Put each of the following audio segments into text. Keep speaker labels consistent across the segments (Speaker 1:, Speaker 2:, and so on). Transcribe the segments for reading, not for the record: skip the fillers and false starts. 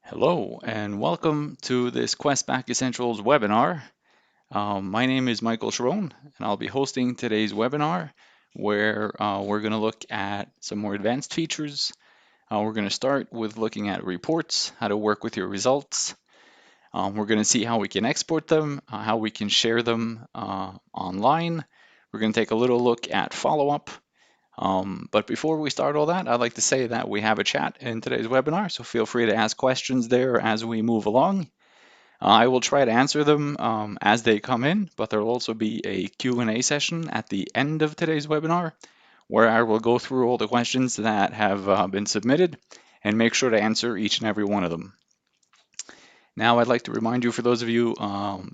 Speaker 1: Hello and welcome to this Questback Essentials webinar. My name is Michael Sciarrone and I'll be hosting today's webinar where we're going to look at some more advanced features. We're going to start with looking at reports, how to work with your results. We're going to see how we can export them, how we can share them online. We're going to take a little look at follow-up. But before we start all that, I'd like to say that we have a chat in today's webinar, so feel free to ask questions there as we move along. I will try to answer them as they come in, but there will also be a Q&A session at the end of today's webinar where I will go through all the questions that have been submitted and make sure to answer each and every one of them. Now, I'd like to remind you, for those of you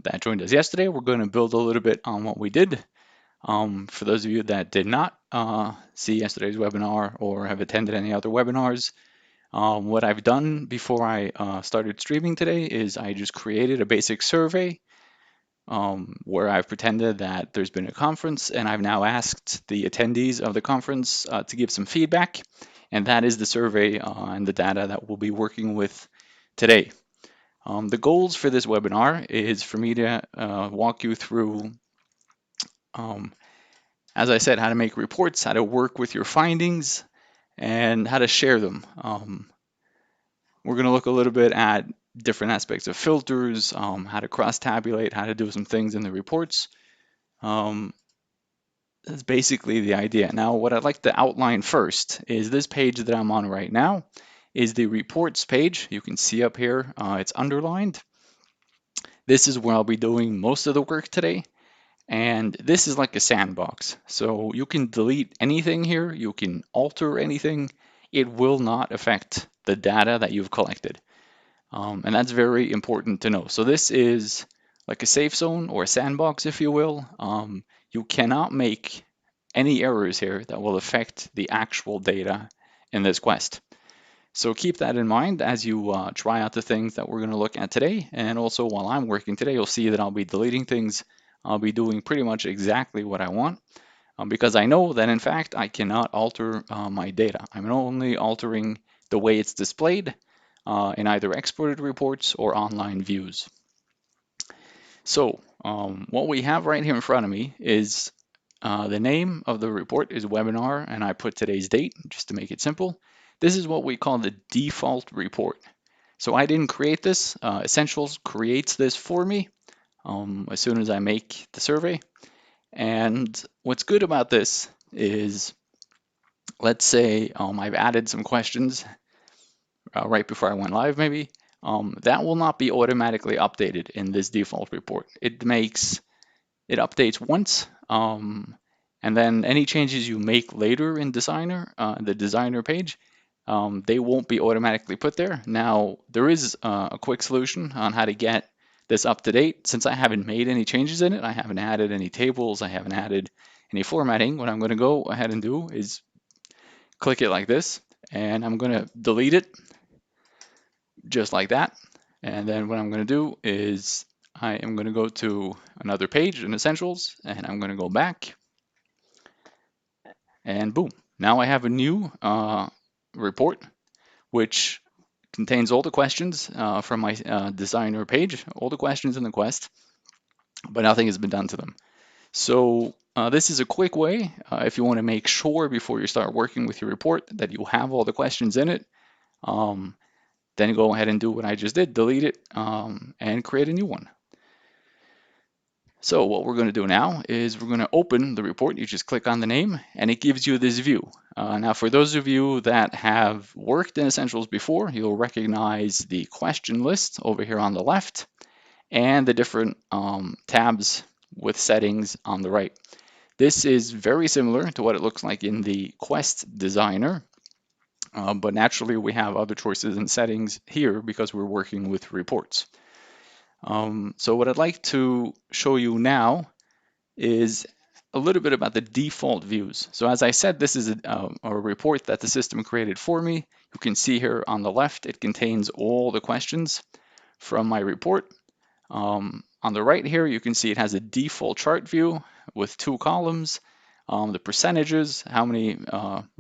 Speaker 1: that joined us yesterday, we're going to build a little bit on what we did. For those of you that did not see yesterday's webinar or have attended any other webinars, what I've done before I started streaming today is I just created a basic survey where I've pretended that there's been a conference, and I've now asked the attendees of the conference to give some feedback, and that is the survey and the data that we'll be working with today. The goals for this webinar is for me to walk you through as I said, how to make reports, how to work with your findings, and how to share them. We're going to look a little bit at different aspects of filters, how to cross-tabulate, how to do some things in the reports. That's basically the idea. Now, what I'd like to outline first is this page that I'm on right now is the reports page. You can see up here, it's underlined. This is where I'll be doing most of the work today. And this is like a sandbox. So you can delete anything here, you can alter anything. It will not affect the data that you've collected. And that's very important to know. So this is like a safe zone or a sandbox, if you will. You cannot make any errors here that will affect the actual data in this quest. So keep that in mind as you try out the things that we're going to look at today. And also while I'm working today, you'll see that I'll be deleting things. I'll be doing pretty much exactly what I want because I know that in fact I cannot alter my data. I'm only altering the way it's displayed in either exported reports or online views. So what we have right here in front of me is the name of the report is webinar, and I put today's date just to make it simple. This is what we call the default report. So I didn't create this. Essentials creates this for me as soon as I make the survey. And what's good about this is, let's say I've added some questions right before I went live maybe. That will not be automatically updated in this default report. It updates once, and then any changes you make later in Designer, the Designer page, they won't be automatically put there. Now, there is a quick solution on how to get this up to date. Since I haven't made any changes in it, I haven't added any tables, I haven't added any formatting, what I'm going to go ahead and do is click it like this, and I'm going to delete it just like that. And then what I'm going to do is I am going to go to another page in Essentials, and I'm going to go back, and boom, now I have a new report which contains all the questions from my designer page, all the questions in the quest, but nothing has been done to them. So this is a quick way if you want to make sure before you start working with your report that you have all the questions in it. Then go ahead and do what I just did, delete it and create a new one. So what we're going to do now is we're going to open the report. You just click on the name and it gives you this view. Now for those of you that have worked in Essentials before, you'll recognize the question list over here on the left and the different tabs with settings on the right. This is very similar to what it looks like in the Quest Designer, but naturally we have other choices and settings here because we're working with reports. So what I'd like to show you now is a little bit about the default views. So as I said, this is a report that the system created for me. You can see here on the left, it contains all the questions from my report. On the right here, you can see it has a default chart view with 2 columns, the percentages, how many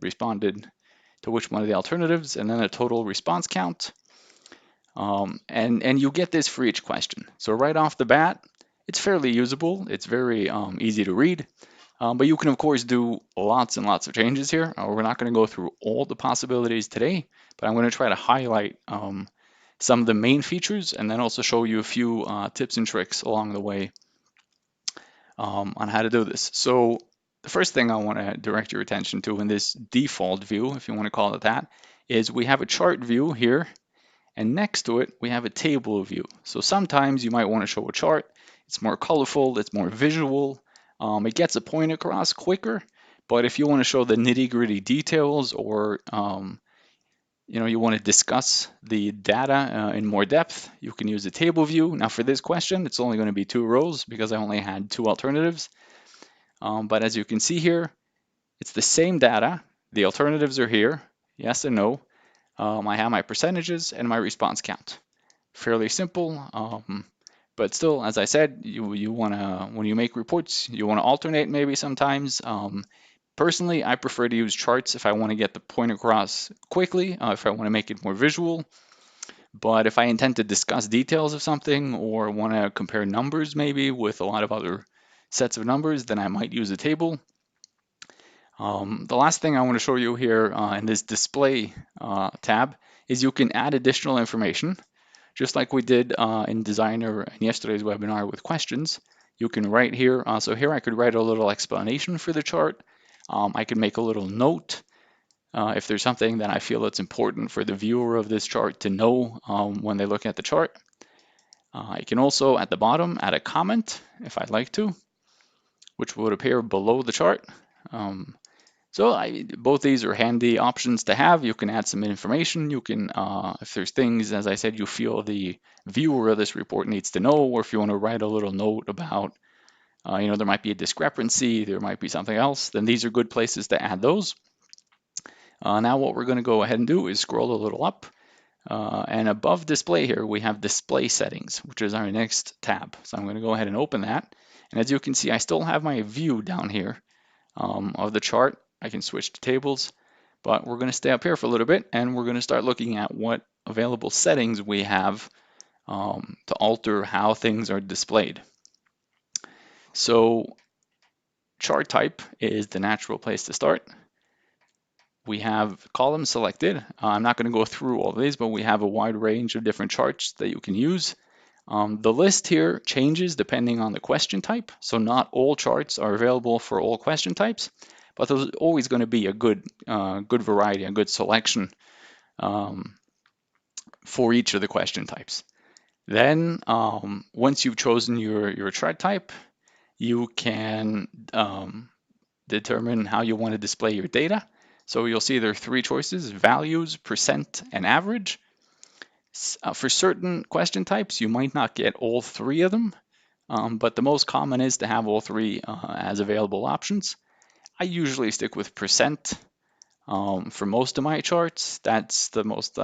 Speaker 1: responded to which one of the alternatives, and then a total response count. And you get this for each question. So right off the bat, it's fairly usable. It's very easy to read. But you can, of course, do lots and lots of changes here. We're not going to go through all the possibilities today, but I'm going to try to highlight some of the main features and then also show you a few tips and tricks along the way on how to do this. So the first thing I want to direct your attention to in this default view, if you want to call it that, is we have a chart view here, and next to it, we have a table view. So sometimes you might want to show a chart. It's more colorful, it's more visual, it gets a point across quicker. But if you want to show the nitty-gritty details, or you want to discuss the data in more depth, you can use a table view. Now for this question, it's only going to be 2 rows because I only had 2 alternatives. But as you can see here, it's the same data. The alternatives are here, yes and no. I have my percentages and my response count. Fairly simple, but still, as I said, you want to, when you make reports, you want to alternate maybe sometimes. Personally, I prefer to use charts if I want to get the point across quickly, if I want to make it more visual. But if I intend to discuss details of something or want to compare numbers maybe with a lot of other sets of numbers, then I might use a table. The last thing I want to show you here in this display tab is you can add additional information, just like we did in Designer in yesterday's webinar with questions. You can write here. So here I could write a little explanation for the chart. I could make a little note if there's something that I feel that's important for the viewer of this chart to know when they look at the chart. I can also, at the bottom, add a comment if I'd like to, which would appear below the chart. Both these are handy options to have. You can add some information. You can, if there's things, as I said, you feel the viewer of this report needs to know, or if you want to write a little note about, there might be a discrepancy, there might be something else, then these are good places to add those. Now what we're going to go ahead and do is scroll a little up. And above display here, we have display settings, which is our next tab. So I'm going to go ahead and open that. And as you can see, I still have my view down here of the chart. I can switch to tables, but we're going to stay up here for a little bit, and we're going to start looking at what available settings we have to alter how things are displayed. So chart type is the natural place to start. We have columns selected. I'm not going to go through all of these, but we have a wide range of different charts that you can use. The list here changes depending on the question type, so not all charts are available for all question types, but there's always going to be a good variety, a good selection for each of the question types. Then once you've chosen your chart type, you can determine how you want to display your data. So you'll see there are 3 choices: values, percent, and average. For certain question types, you might not get all 3 of them, but the most common is to have all 3 as available options. I usually stick with percent for most of my charts. That's the most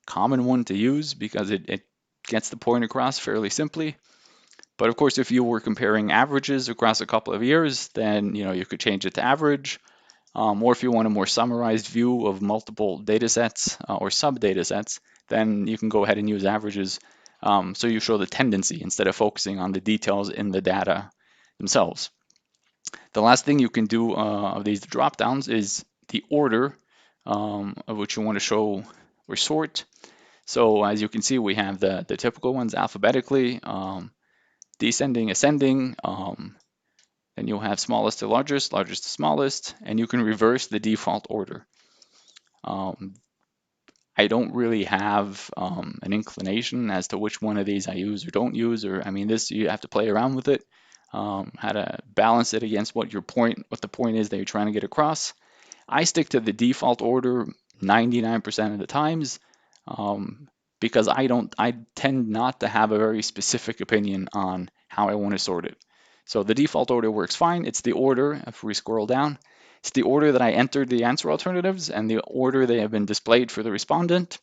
Speaker 1: common one to use because it gets the point across fairly simply. But of course, if you were comparing averages across a couple of years, then you could change it to average. Or if you want a more summarized view of multiple data sets or sub data sets, then you can go ahead and use averages. So you show the tendency instead of focusing on the details in the data themselves. The last thing you can do of these drop downs is the order of which you want to show or sort. So as you can see, we have the typical ones alphabetically, descending, ascending. Then you'll have smallest to largest, largest to smallest, and you can reverse the default order. I don't really have an inclination as to which one of these I use or don't use, this you have to play around with it, how to balance it against what the point is that you're trying to get across. I stick to the default order 99% of the times because I tend not to have a very specific opinion on how I want to sort it. So the default order works fine. It's the order, if we scroll down, it's the order that I entered the answer alternatives and the order they have been displayed for the respondent.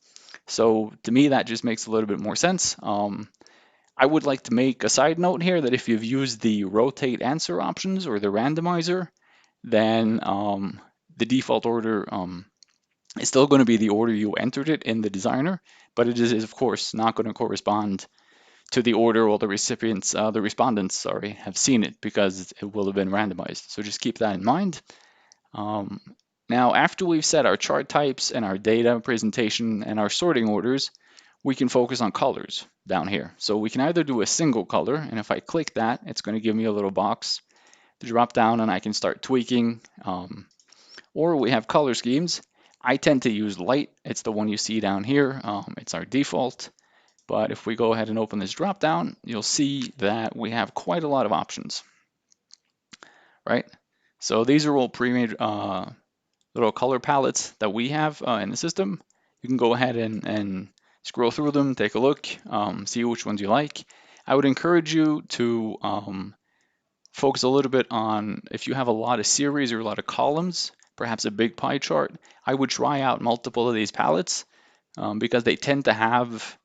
Speaker 1: So to me, that just makes a little bit more sense. I would like to make a side note here that if you've used the rotate answer options or the randomizer, then the default order It's still going to be the order you entered it in the designer, but it is of course not going to correspond to the order all the respondents, sorry, have seen it because it will have been randomized. So just keep that in mind. Um, Now, after we've set our chart types and our data presentation and our sorting orders, we can focus on colors down here. So we can either do a single color, and if I click that, it's going to give me a little box to drop down and I can start tweaking. Or we have color schemes. I tend to use light. It's the one you see down here. It's our default. But if we go ahead and open this drop down, you'll see that we have quite a lot of options, right? So these are all pre-made little color palettes that we have in the system. You can go ahead and scroll through them, take a look, see which ones you like. I would encourage you to focus a little bit on if you have a lot of series or a lot of columns, perhaps a big pie chart. I would try out multiple of these palettes because they tend to have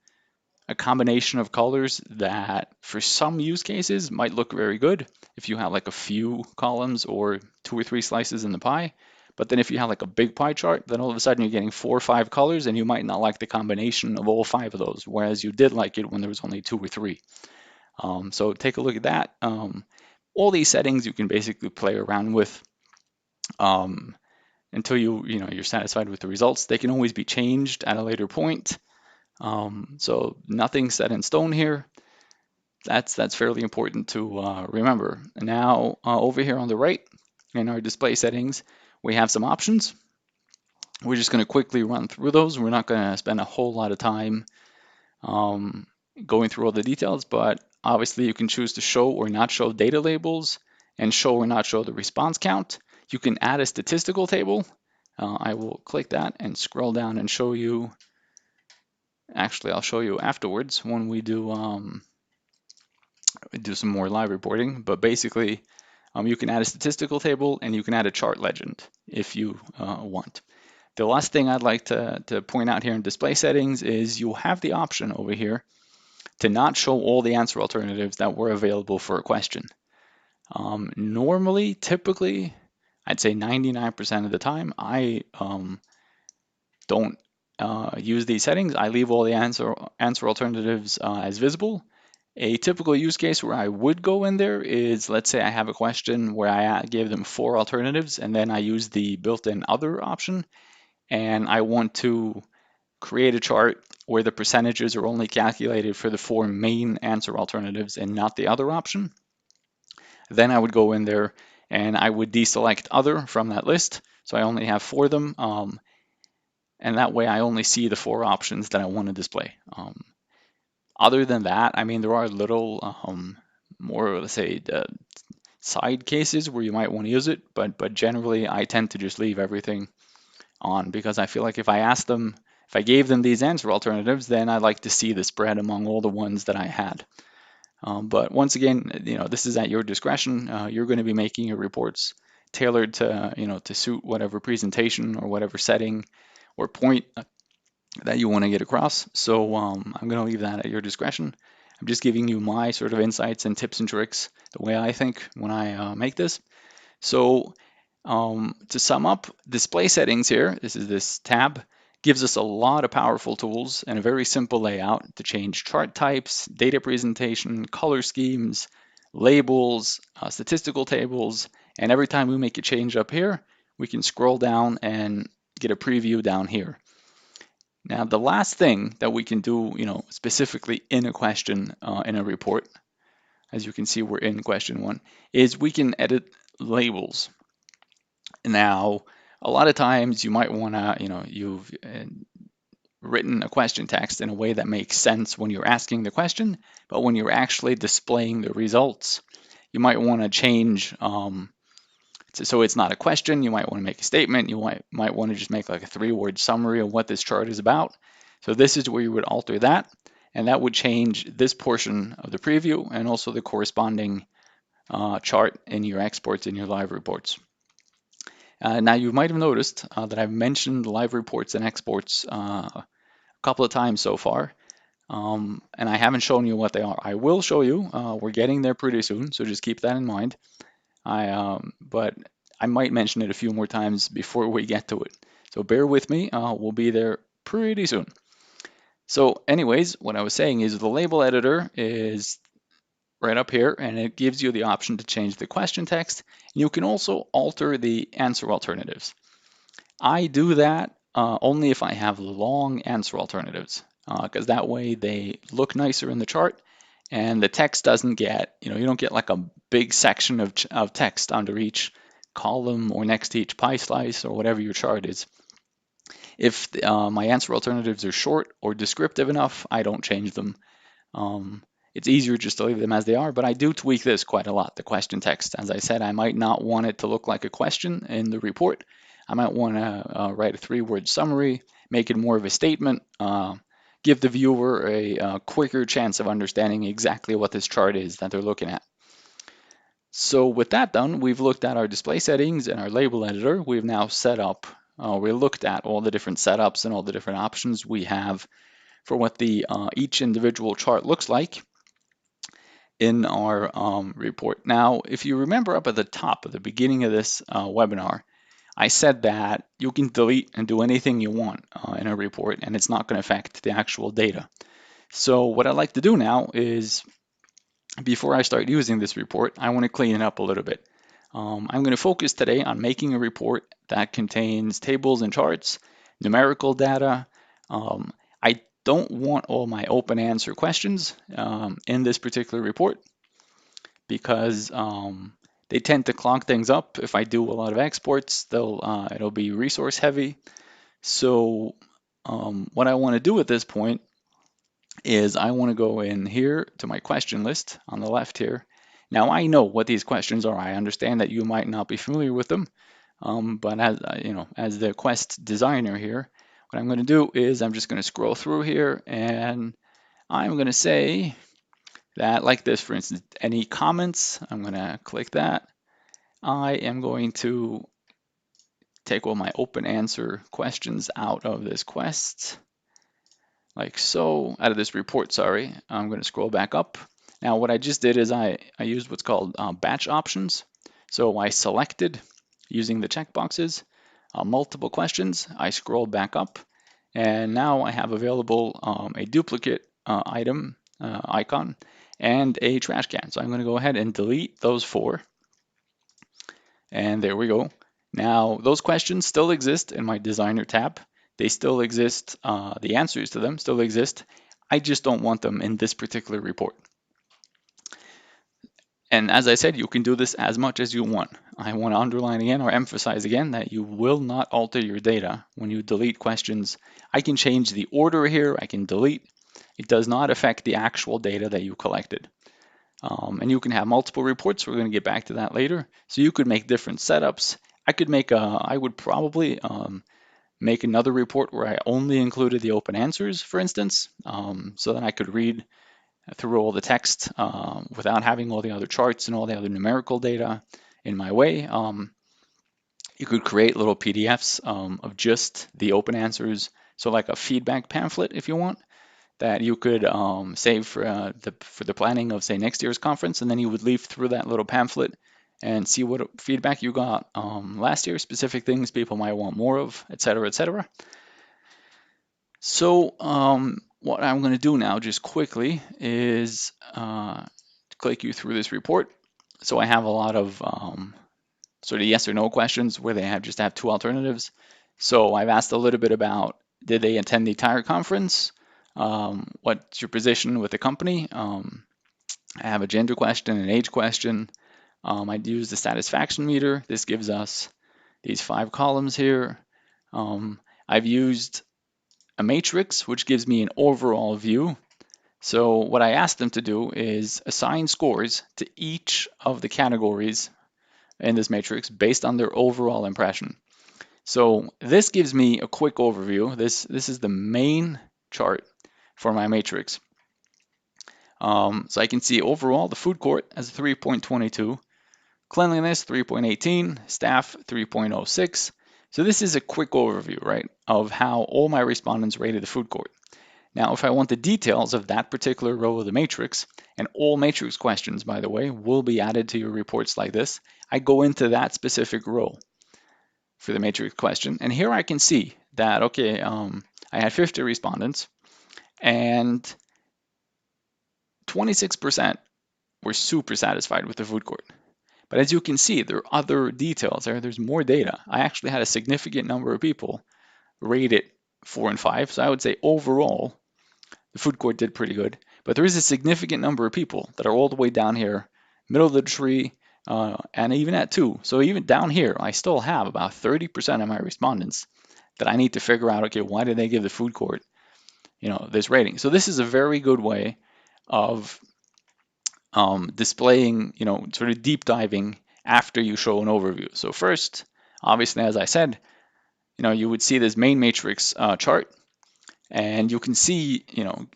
Speaker 1: a combination of colors that for some use cases might look very good if you have like a few columns or 2 or 3 slices in the pie. But then if you have like a big pie chart, then all of a sudden you're getting 4 or 5 colors and you might not like the combination of all 5 of those, whereas you did like it when there was only 2 or 3. So take a look at that. All these settings you can basically play around with until you're satisfied with the results. They can always be changed at a later point. So nothing set in stone here. That's fairly important to remember. And now over here on the right in our display settings, we have some options. We're just going to quickly run through those. We're not going to spend a whole lot of time going through all the details, but obviously you can choose to show or not show data labels and show or not show the response count. You can add a statistical table. I will click that and scroll down and show you. Actually, I'll show you afterwards when we do some more live reporting. But basically, you can add a statistical table and you can add a chart legend if you want. The last thing I'd like to point out here in display settings is you have the option over here to not show all the answer alternatives that were available for a question. Normally, typically, I'd say 99% of the time, I don't use these settings. I leave all the answer alternatives as visible. A typical use case where I would go in there is, let's say I have a question where I gave them 4 alternatives and then I use the built-in other option and I want to create a chart where the percentages are only calculated for the 4 main answer alternatives and not the other option. Then I would go in there and I would deselect other from that list. So I only have 4 of them. And that way I only see the 4 options that I want to display. Other than that, I mean, there are little more, let's say, side cases where you might want to use it, but generally I tend to just leave everything on because I feel like if I gave them these answer alternatives, then I'd like to see the spread among all the ones that I had. But once again, this is at your discretion. You're going to be making your reports tailored to suit whatever presentation or whatever setting or point that you want to get across. So I'm going to leave that at your discretion. I'm just giving you my sort of insights and tips and tricks, the way I think when I make this. So to sum up, display settings here, this tab, gives us a lot of powerful tools and a very simple layout to change chart types, data presentation, color schemes, labels, statistical tables, and every time we make a change up here, we can scroll down and get a preview down here. Now, the last thing that we can do, specifically in a question in a report, as you can see, we're in question 1, is we can edit labels. Now, a lot of times you might want to, you've written a question text in a way that makes sense when you're asking the question, but when you're actually displaying the results, you might want to change so it's not a question. You might want to make a statement. You might want to just make like a 3-word summary of what this chart is about. So this is where you would alter that, and that would change this portion of the preview and also the corresponding chart in your exports in your live reports. Now you might have noticed that I've mentioned live reports and exports a couple of times so far, and I haven't shown you what they are. I will show you. We're getting there pretty soon, so just keep that in mind. But I might mention it a few more times before we get to it. So bear with me, we'll be there pretty soon. So anyways, what I was saying is the label editor is right up here, and it gives you the option to change the question text. You can also alter the answer alternatives. I do that only if I have long answer alternatives, because that way they look nicer in the chart, and the text doesn't get, you don't get like a big section of text under each column or next to each pie slice or whatever your chart is. If my answer alternatives are short or descriptive enough, I don't change them. It's easier just to leave them as they are, but I do tweak this quite a lot, the question text. As I said, I might not want it to look like a question in the report. I might want to write a 3-word summary, make it more of a statement, give the viewer a quicker chance of understanding exactly what this chart is that they're looking at. So with that done, we've looked at our display settings and our label editor. We've now set up, we looked at all the different setups and all the different options we have for what the each individual chart looks like in our report. Now, if you remember up at the top at the beginning of this webinar, I said that you can delete and do anything you want in a report, and it's not going to affect the actual data. So what I like to do now is, before I start using this report, I want to clean it up a little bit. I'm going to focus today on making a report that contains tables and charts, numerical data. I don't want all my open answer questions in this particular report because they tend to clog things up. If I do a lot of exports, it'll be resource heavy. So what I want to do at this point is I want to go in here to my question list on the left here. Now I know what these questions are. I understand that you might not be familiar with them, but as the Quest designer here, what I'm going to do is I'm just going to scroll through here, and I'm going to say that, like this, for instance, any comments, I'm going to click that. I am going to take all my open answer questions out of this Quest, like so, out of this report, sorry. I'm going to scroll back up. Now what I just did is I used what's called batch options. So I selected, using the checkboxes, multiple questions. I scrolled back up, and now I have available a duplicate item icon and a trash can. So I'm going to go ahead and delete those 4. And there we go. Now those questions still exist in my designer tab. They still exist, the answers to them still exist. I just don't want them in this particular report. And as I said, you can do this as much as you want. I want to underline again or emphasize again that you will not alter your data when you delete questions. I can change the order here, I can delete. It does not affect the actual data that you collected. And you can have multiple reports. We're going to get back to that later. So you could make different setups. I would probably make another report where I only included the open answers, for instance, so that I could read through all the text without having all the other charts and all the other numerical data in my way. You could create little PDFs of just the open answers, so like a feedback pamphlet if you want, that you could save for the planning of, say, next year's conference, and then you would leaf through that little pamphlet and see what feedback you got last year, specific things people might want more of, etc., etc. So what I'm going to do now just quickly is click you through this report. So I have a lot of sort of yes or no questions where they just have 2 alternatives. So I've asked a little bit about, did they attend the entire conference? What's your position with the company? I have a gender question, an age question. I'd use the satisfaction meter. This gives us these 5 columns here. I've used a matrix, which gives me an overall view. So what I asked them to do is assign scores to each of the categories in this matrix based on their overall impression. So this gives me a quick overview. This is the main chart for my matrix. So I can see overall the food court as 3.22, cleanliness 3.18, staff 3.06. So this is a quick overview, right, of how all my respondents rated the food court. Now, if I want the details of that particular row of the matrix, and all matrix questions, by the way, will be added to your reports like this, I go into that specific row. for the matrix question. And here I can see that, okay, I had 50 respondents and 26% were super satisfied with the food court. But as you can see, there are other details there. There's more data. I actually had a significant number of people rate it 4 and 5. So I would say overall, the food court did pretty good. But there is a significant number of people that are all the way down here, middle of the tree, and even at 2. So even down here, I still have about 30% of my respondents that I need to figure out, okay, why did they give the food court, this rating? So this is a very good way of displaying, sort of deep diving after you show an overview. So first, obviously, as I said, you would see this main matrix chart, and you can see,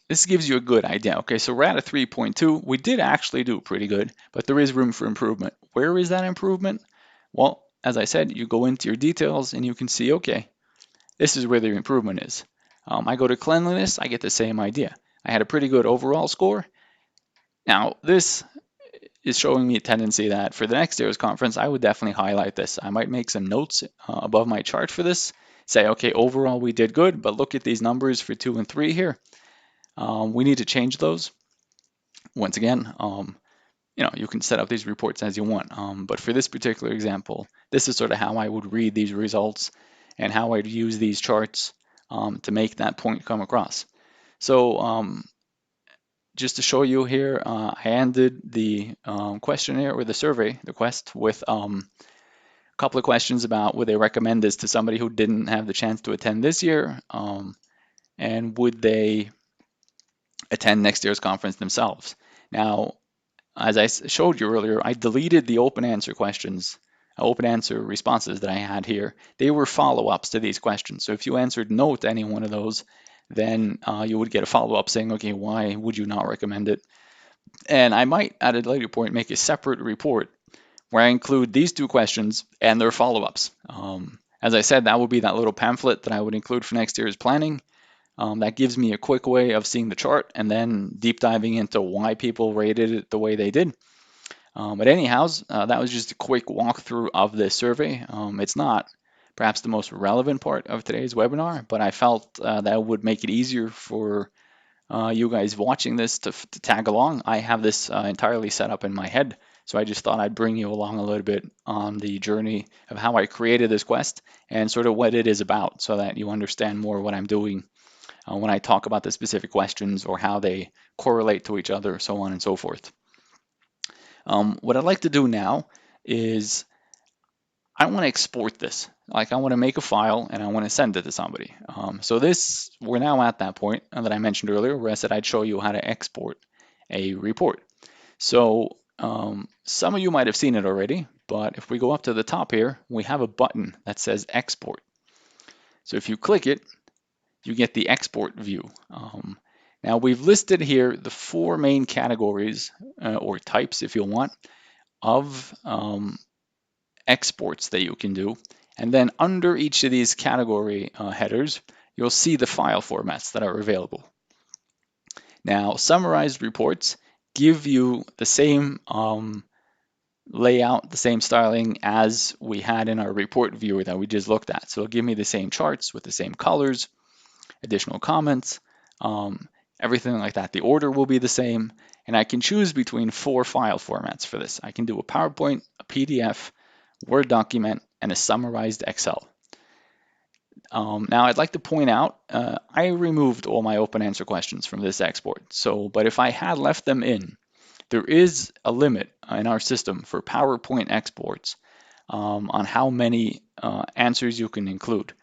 Speaker 1: this gives you a good idea. Okay, so we're at a 3.2. We did actually do pretty good, but there is room for improvement. Where is that improvement? Well, as I said, you go into your details and you can see, okay, this is where the improvement is. I go to cleanliness, I get the same idea. I had a pretty good overall score. Now, this is showing me a tendency that for the next year's conference, I would definitely highlight this. I might make some notes above my chart for this. Say, okay, overall we did good, but look at these numbers for 2 and 3 here. We need to change those. Once again, you can set up these reports as you want. But for this particular example, this is sort of how I would read these results and how I'd use these charts to make that point come across. So just to show you here, I ended the questionnaire or the survey, the quest, with a couple of questions about would they recommend this to somebody who didn't have the chance to attend this year, and would they attend next year's conference themselves. Now, as I showed you earlier, I deleted the open answer questions, open answer responses that I had here. They were follow-ups to these questions. So if you answered no to any one of those, then you would get a follow-up saying, okay, why would you not recommend it? And I might, at a later point, make a separate report where I include these 2 questions and their follow-ups. As I said, that would be that little pamphlet that I would include for next year's planning. That gives me a quick way of seeing the chart and then deep diving into why people rated it the way they did. But anyhow, that was just a quick walkthrough of this survey. It's not perhaps the most relevant part of today's webinar, but I felt that would make it easier for you guys watching this to tag along. I have this entirely set up in my head, so I just thought I'd bring you along a little bit on the journey of how I created this quest and sort of what it is about, so that you understand more what I'm doing when I talk about the specific questions or how they correlate to each other, so on and so forth. What I'd like to do now is I want to export this. Like, I want to make a file and I want to send it to somebody. So we're now at that point that I mentioned earlier where I said I'd show you how to export a report. So some of you might have seen it already, but if we go up to the top here, we have a button that says export. So if you click it, you get the export view. Now we've listed here the 4 main categories or types, if you want, of exports that you can do. And then under each of these category headers, you'll see the file formats that are available. Now, summarized reports give you the same layout, the same styling as we had in our report viewer that we just looked at. So it'll give me the same charts with the same colors, additional comments, everything like that. The order will be the same, and I can choose between 4 file formats for this. I can do a PowerPoint, a PDF, Word document, and a summarized Excel. Now I'd like to point out, I removed all my open answer questions from this export. But if I had left them in, there is a limit in our system for PowerPoint exports on how many answers you can include.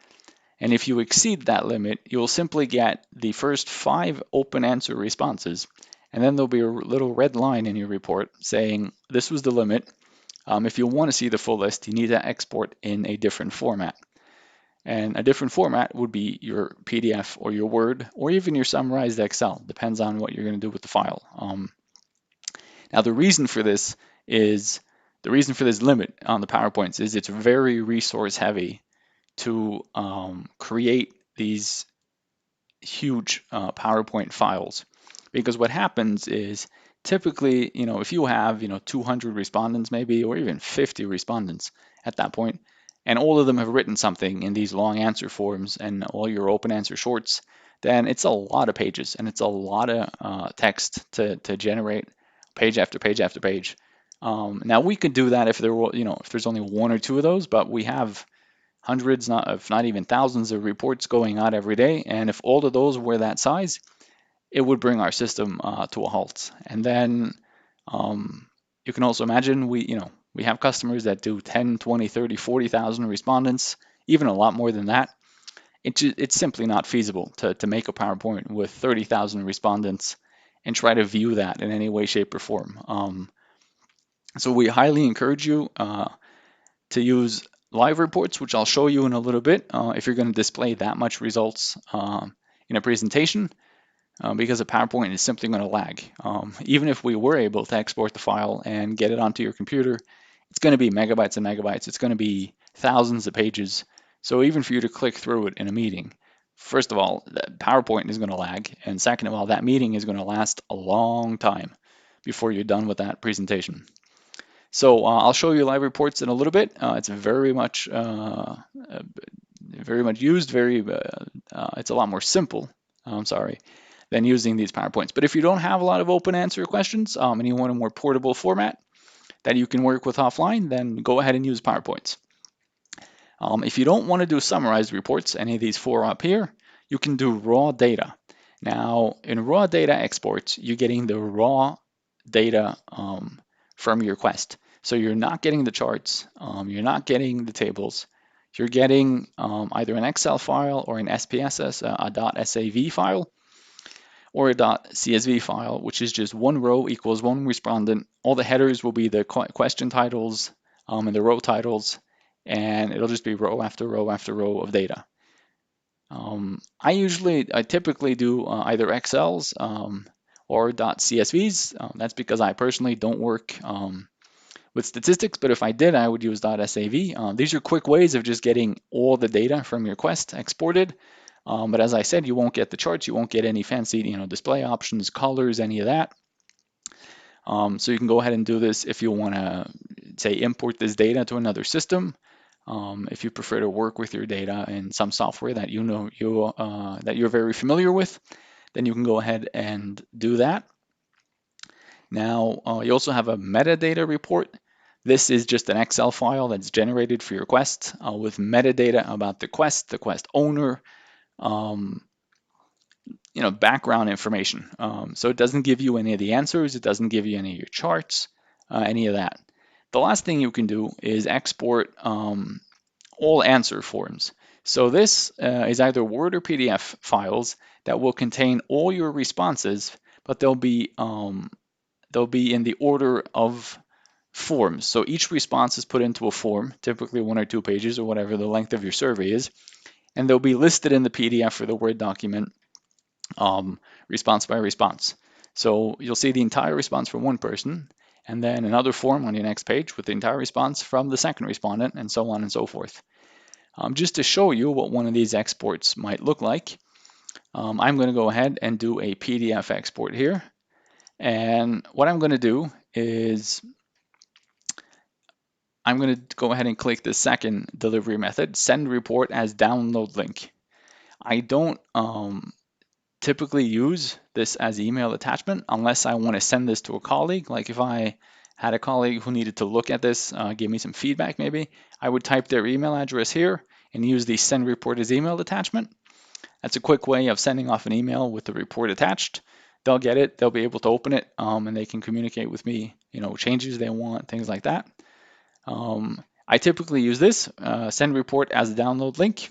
Speaker 1: And if you exceed that limit, you'll simply get the first 5 open answer responses, and then there'll be a little red line in your report saying this was the limit. If you want to see the full list, you need to export in a different format. And a different format would be your PDF or your Word or even your summarized Excel. Depends on what you're going to do with the file. Now the reason for this limit on the PowerPoints is it's very resource heavy to create these huge PowerPoint files, because what happens is typically, if you have 200 respondents maybe, or even 50 respondents at that point, and all of them have written something in these long answer forms and all your open answer shorts, then it's a lot of pages and it's a lot of text to generate page after page after page. Now we could do that if there were, if there's only one or two of those, but we have hundreds, if not even thousands of reports going out every day. And if all of those were that size, it would bring our system to a halt. And then you can also imagine we have customers that do 10, 20, 30, 40,000 respondents, even a lot more than that. It's simply not feasible to make a PowerPoint with 30,000 respondents and try to view that in any way, shape, or form. So we highly encourage you to use live reports, which I'll show you in a little bit, if you're going to display that much results in a presentation, because a PowerPoint is simply going to lag. Even if we were able to export the file and get it onto your computer, it's going to be megabytes and megabytes. It's going to be thousands of pages. So even for you to click through it in a meeting, first of all, the PowerPoint is going to lag. And second of all, that meeting is going to last a long time before you're done with that presentation. So I'll show you live reports in a little bit. It's very much used. It's a lot more simple. Than using these PowerPoints. But if you don't have a lot of open answer questions and you want a more portable format that you can work with offline, then go ahead and use PowerPoints. If you don't want to do summarized reports, any of these four up here, you can do raw data. Now, in raw data exports, you're getting the raw data from your Quest. So you're not getting the charts, you're not getting the tables, you're getting either an Excel file or an SPSS, a .sav file, or a .csv file, which is just one row equals one respondent. All the headers will be the question titles and the row titles, and it'll just be row after row after row of data. I typically do either Excels or .csvs. That's because I personally don't work with statistics, but if I did, I would use .sav. These are quick ways of just getting all the data from your Quest exported. But as I said, you won't get the charts, you won't get any fancy, display options, colors, any of that. So you can go ahead and do this if you want to, say, import this data to another system. If you prefer to work with your data in some software that that you're very familiar with, then you can go ahead and do that. Now, you also have a metadata report. This is just an Excel file that's generated for your Quest with metadata about the Quest owner, background information. So it doesn't give you any of the answers, it doesn't give you any of your charts, any of that. The last thing you can do is export all answer forms. So this is either Word or PDF files that will contain all your responses, but they'll be in the order of forms. So each response is put into a form, typically 1 or 2 pages or whatever the length of your survey is, and they'll be listed in the PDF or the Word document response by response. So you'll see the entire response from one person, and then another form on your next page with the entire response from the second respondent, and so on and so forth. Just to show you what one of these exports might look like, I'm going to go ahead and do a PDF export here. And what I'm going to do is I'm going to go ahead and click the second delivery method, send report as download link. I don't typically use this as email attachment unless I want to send this to a colleague. Like if I had a colleague who needed to look at this, give me some feedback maybe, I would type their email address here and use the send report as email attachment. That's a quick way of sending off an email with the report attached. They'll get it, they'll be able to open it, and they can communicate with me, changes they want, things like that. I typically use this, send report as a download link,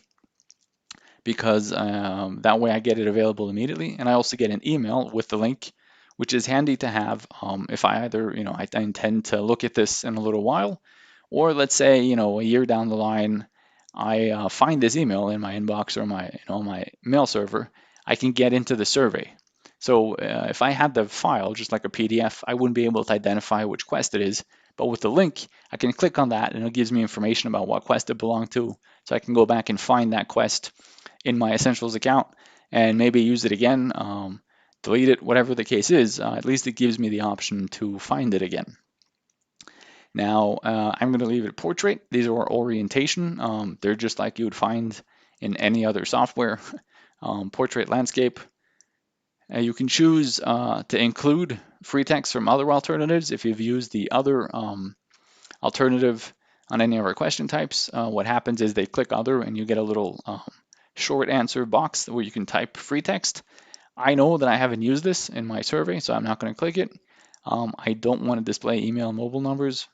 Speaker 1: because that way I get it available immediately, and I also get an email with the link, which is handy to have if I either, I intend to look at this in a little while, or let's say, a year down the line, I find this email in my inbox or my mail server, I can get into the survey. So if I had the file just like a PDF, I wouldn't be able to identify which Quest it is, but with the link, I can click on that and it gives me information about what Quest it belonged to, so I can go back and find that Quest in my Essentials account and maybe use it again, delete it, whatever the case is. At least it gives me the option to find it again. Now, I'm going to leave it portrait. These are orientation. They're just like you would find in any other software. Portrait landscape. You can choose to include free text from other alternatives. If you've used the other alternative on any of our question types, what happens is they click other and you get a little short answer box where you can type free text. I know that I haven't used this in my survey, so I'm not going to click it. I don't want to display email and mobile numbers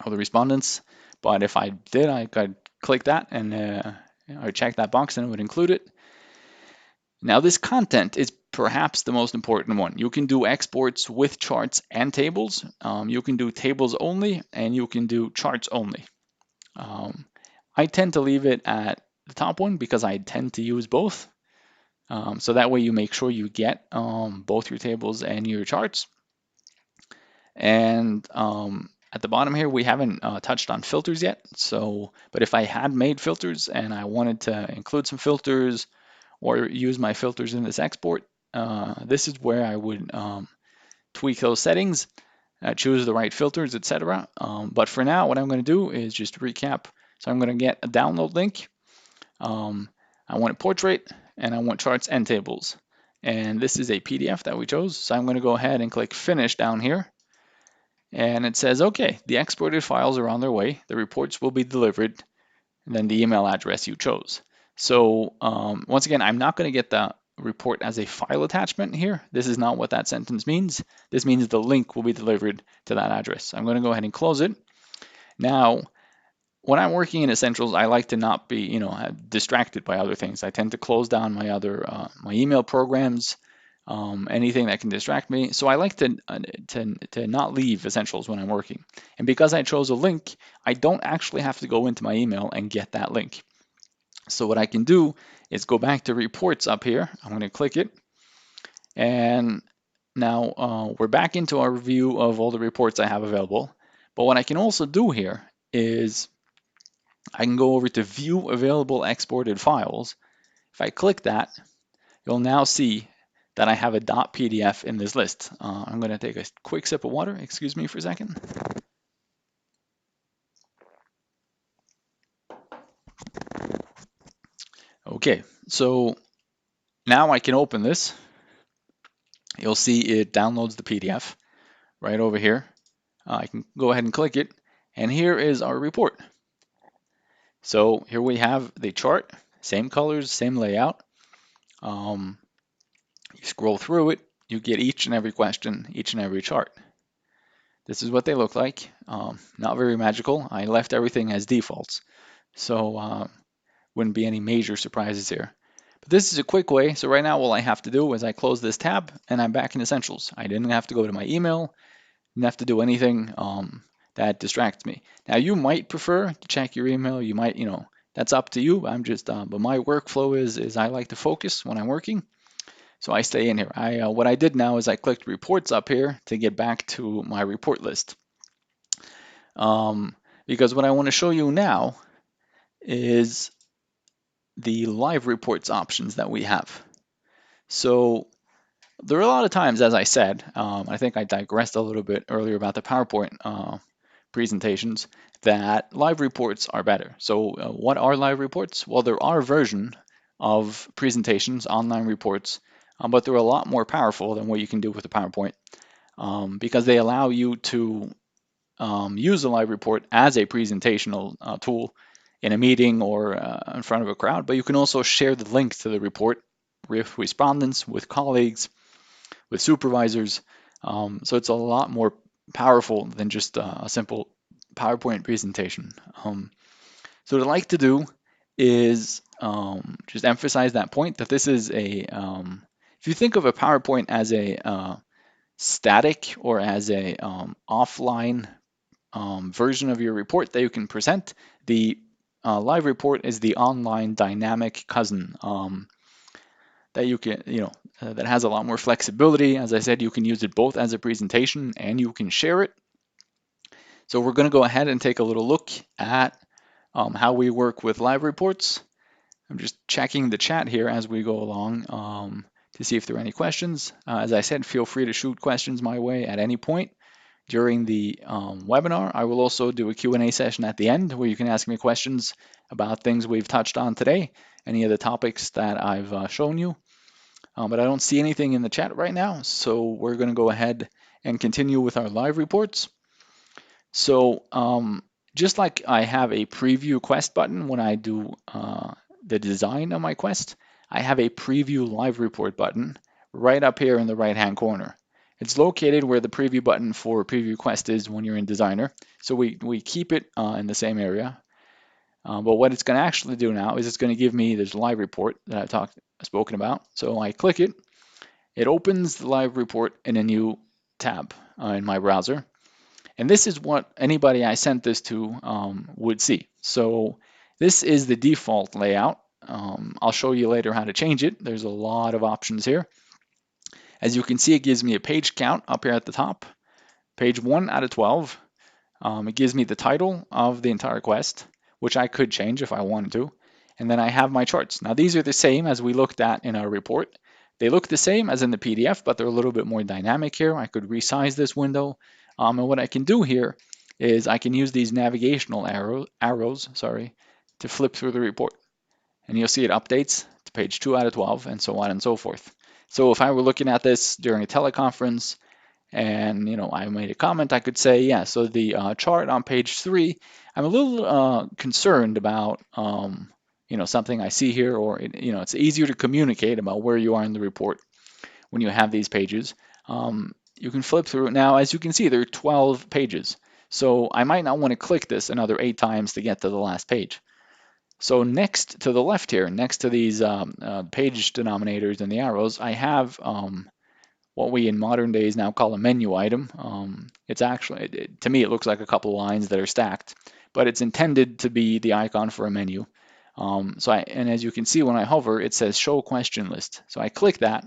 Speaker 1: of the respondents, but if I did, I could click that and I would check that box and it would include it. Now this content is perhaps the most important one. You can do exports with charts and tables. You can do tables only and you can do charts only. I tend to leave it at the top one because I tend to use both. So that way you make sure you get both your tables and your charts. And at the bottom here, we haven't touched on filters yet. But if I had made filters and I wanted to include some filters or use my filters in this export, this is where I would tweak those settings, choose the right filters, etc. But for now, what I'm going to do is just recap. So I'm going to get a download link. I want a portrait and I want charts and tables. And this is a PDF that we chose. So I'm going to go ahead and click finish down here. And it says, okay, the exported files are on their way. The reports will be delivered. And then the email address you chose. So once again, I'm not going to get the report as a file attachment here. This is not what that sentence means. This means the link will be delivered to that address. I'm going to go ahead and close it. Now, when I'm working in Essentials, I like to not be, distracted by other things. I tend to close down my other my email programs, anything that can distract me. So I like to not leave Essentials when I'm working. And because I chose a link, I don't actually have to go into my email and get that link. So what I can do is go back to reports up here. I'm going to click it. And now we're back into our review of all the reports I have available. But what I can also do here is I can go over to view available exported files. If I click that, you'll now see that I have a .pdf in this list. I'm going to take a quick sip of water. Excuse me for a second. Okay, so now I can open this. You'll see it downloads the PDF right over here. I can go ahead and click it, and here is our report. So here we have the chart, same colors, same layout. You scroll through it, you get each and every question, each and every chart. This is what they look like. Not very magical. I left everything as defaults, so wouldn't be any major surprises here. But this is a quick way. So right now all I have to do is I close this tab and I'm back in Essentials. I didn't have to go to my email, didn't have to do anything that distracts me. Now you might prefer to check your email. You might, that's up to you. I'm just, but my workflow is I like to focus when I'm working. So I stay in here. What I did now is I clicked reports up here to get back to my report list. Because what I want to show you now is the live reports options that we have. So there are a lot of times, as I said, I think I digressed a little bit earlier about the PowerPoint presentations, that live reports are better. So what are live reports? Well, there are a version of presentations, online reports, but they're a lot more powerful than what you can do with a PowerPoint because they allow you to use a live report as a presentational tool in a meeting or in front of a crowd, but you can also share the link to the report with respondents, with colleagues, with supervisors. So it's a lot more powerful than just a simple PowerPoint presentation. So what I like to do is just emphasize that point that this is if you think of a PowerPoint as a static or as a offline version of your report that you can present, the live report is the online dynamic cousin that you can, that has a lot more flexibility. As I said, you can use it both as a presentation and you can share it. So we're going to go ahead and take a little look at how we work with live reports. I'm just checking the chat here as we go along to see if there are any questions. As I said, feel free to shoot questions my way at any point. during the webinar. I will also do a Q&A session at the end where you can ask me questions about things we've touched on today, any of the topics that I've shown you. But I don't see anything in the chat right now, so we're going to go ahead and continue with our live reports. So just like I have a preview quest button when I do the design of my quest, I have a preview live report button right up here in the right hand corner. It's located where the preview button for preview quest is when you're in designer. So we keep it in the same area. But what it's going to actually do now is it's going to give me this live report that I've spoken about. So I click it, it opens the live report in a new tab in my browser. And this is what anybody I sent this to would see. So this is the default layout. I'll show you later how to change it. There's a lot of options here. As you can see, it gives me a page count up here at the top. Page 1 out of 12. It gives me the title of the entire quest, which I could change if I wanted to. And then I have my charts. Now these are the same as we looked at in our report. They look the same as in the PDF, but they're a little bit more dynamic here. I could resize this window. And what I can do here is I can use these navigational arrows, to flip through the report. And you'll see it updates to page 2 out of 12 and so on and so forth. So if I were looking at this during a teleconference and I made a comment, I could say, yeah, so the chart on page 3, I'm a little concerned about something I see here, or it's easier to communicate about where you are in the report when you have these pages. You can flip through it. Now, as you can see, there are 12 pages. So I might not want to click this another 8 times to get to the last page. So next to the left here, next to these page denominators and the arrows, I have what we in modern days now call a menu item. It's actually, to me, it looks like a couple lines that are stacked, but it's intended to be the icon for a menu. And as you can see, when I hover, it says show question list. So I click that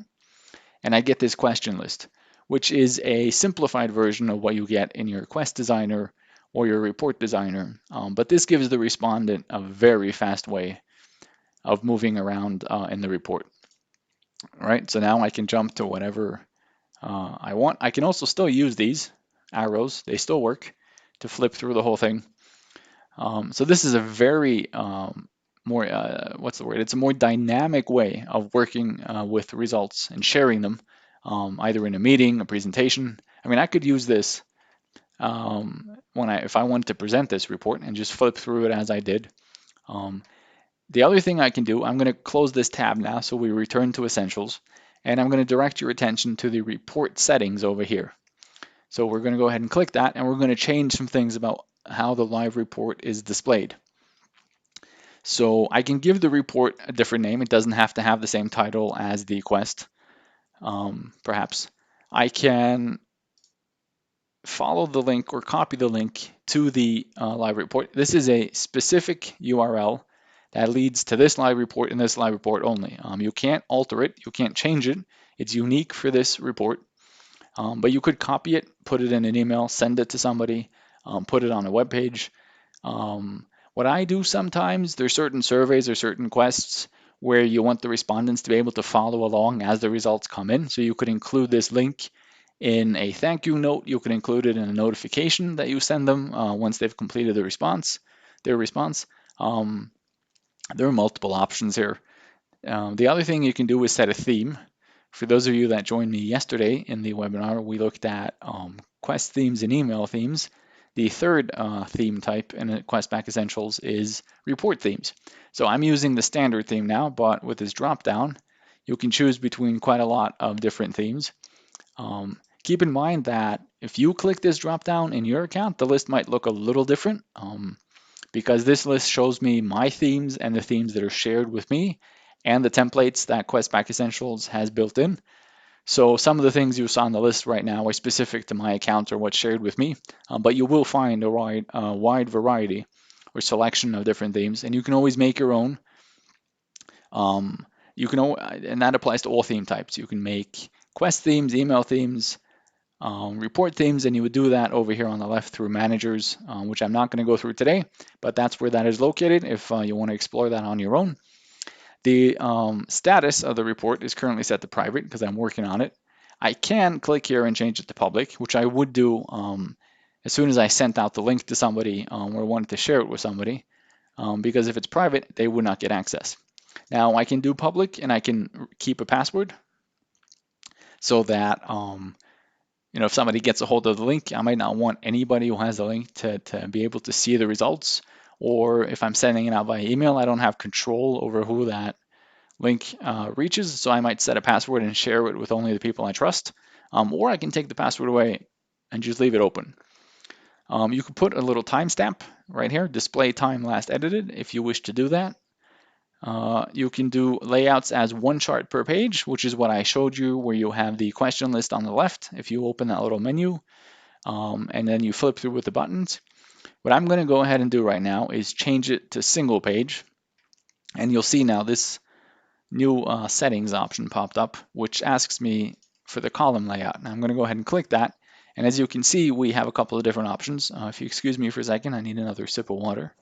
Speaker 1: and I get this question list, which is a simplified version of what you get in your quest designer or your report designer. But this gives the respondent a very fast way of moving around in the report. All right, so now I can jump to whatever I want. I can also still use these arrows. They still work to flip through the whole thing. So this is a very It's a more dynamic way of working with results and sharing them, either in a meeting, a presentation. I mean, I could use this if I wanted to present this report and just flip through it as I did. The other thing I can do, I'm going to close this tab now so we return to Essentials, and I'm going to direct your attention to the report settings over here. So we're going to go ahead and click that, and we're going to change some things about how the live report is displayed. So I can give the report a different name. It doesn't have to have the same title as the quest. Perhaps I can follow the link or copy the link to the live report. This is a specific URL that leads to this live report and this live report only. You can't alter it. You can't change it. It's unique for this report. But you could copy it, put it in an email, send it to somebody, put it on a web page. What I do sometimes, there's certain surveys or certain quests where you want the respondents to be able to follow along as the results come in. So you could include this link in a thank you note. You could include it in a notification that you send them once they've completed their response. There are multiple options here. The other thing you can do is set a theme. For those of you that joined me yesterday in the webinar, we looked at quest themes and email themes. The third theme type in Questback Essentials is report themes. So I'm using the standard theme now, but with this drop down, you can choose between quite a lot of different themes. Keep in mind that if you click this drop down in your account, the list might look a little different because this list shows me my themes and the themes that are shared with me and the templates that Questback Essentials has built in. So some of the things you saw on the list right now are specific to my account or what's shared with me, but you will find a wide variety or selection of different themes, and you can always make your own. And that applies to all theme types. You can make quest themes, email themes, report themes, and you would do that over here on the left through managers, which I'm not going to go through today, but that's where that is located if you want to explore that on your own. The status of the report is currently set to private because I'm working on it. I can click here and change it to public, which I would do as soon as I sent out the link to somebody or wanted to share it with somebody, because if it's private, they would not get access. Now I can do public and I can keep a password so that if somebody gets a hold of the link, I might not want anybody who has the link to be able to see the results. Or if I'm sending it out via email, I don't have control over who that link reaches. So I might set a password and share it with only the people I trust. Or I can take the password away and just leave it open. You can put a little timestamp right here, display time last edited, if you wish to do that. You can do layouts as one chart per page, which is what I showed you, where you have the question list on the left. If you open that little menu, and then you flip through with the buttons. What I'm going to go ahead and do right now is change it to single page. And you'll see now this new settings option popped up, which asks me for the column layout. Now I'm going to go ahead and click that. And as you can see, we have a couple of different options. If you excuse me for a second, I need another sip of water.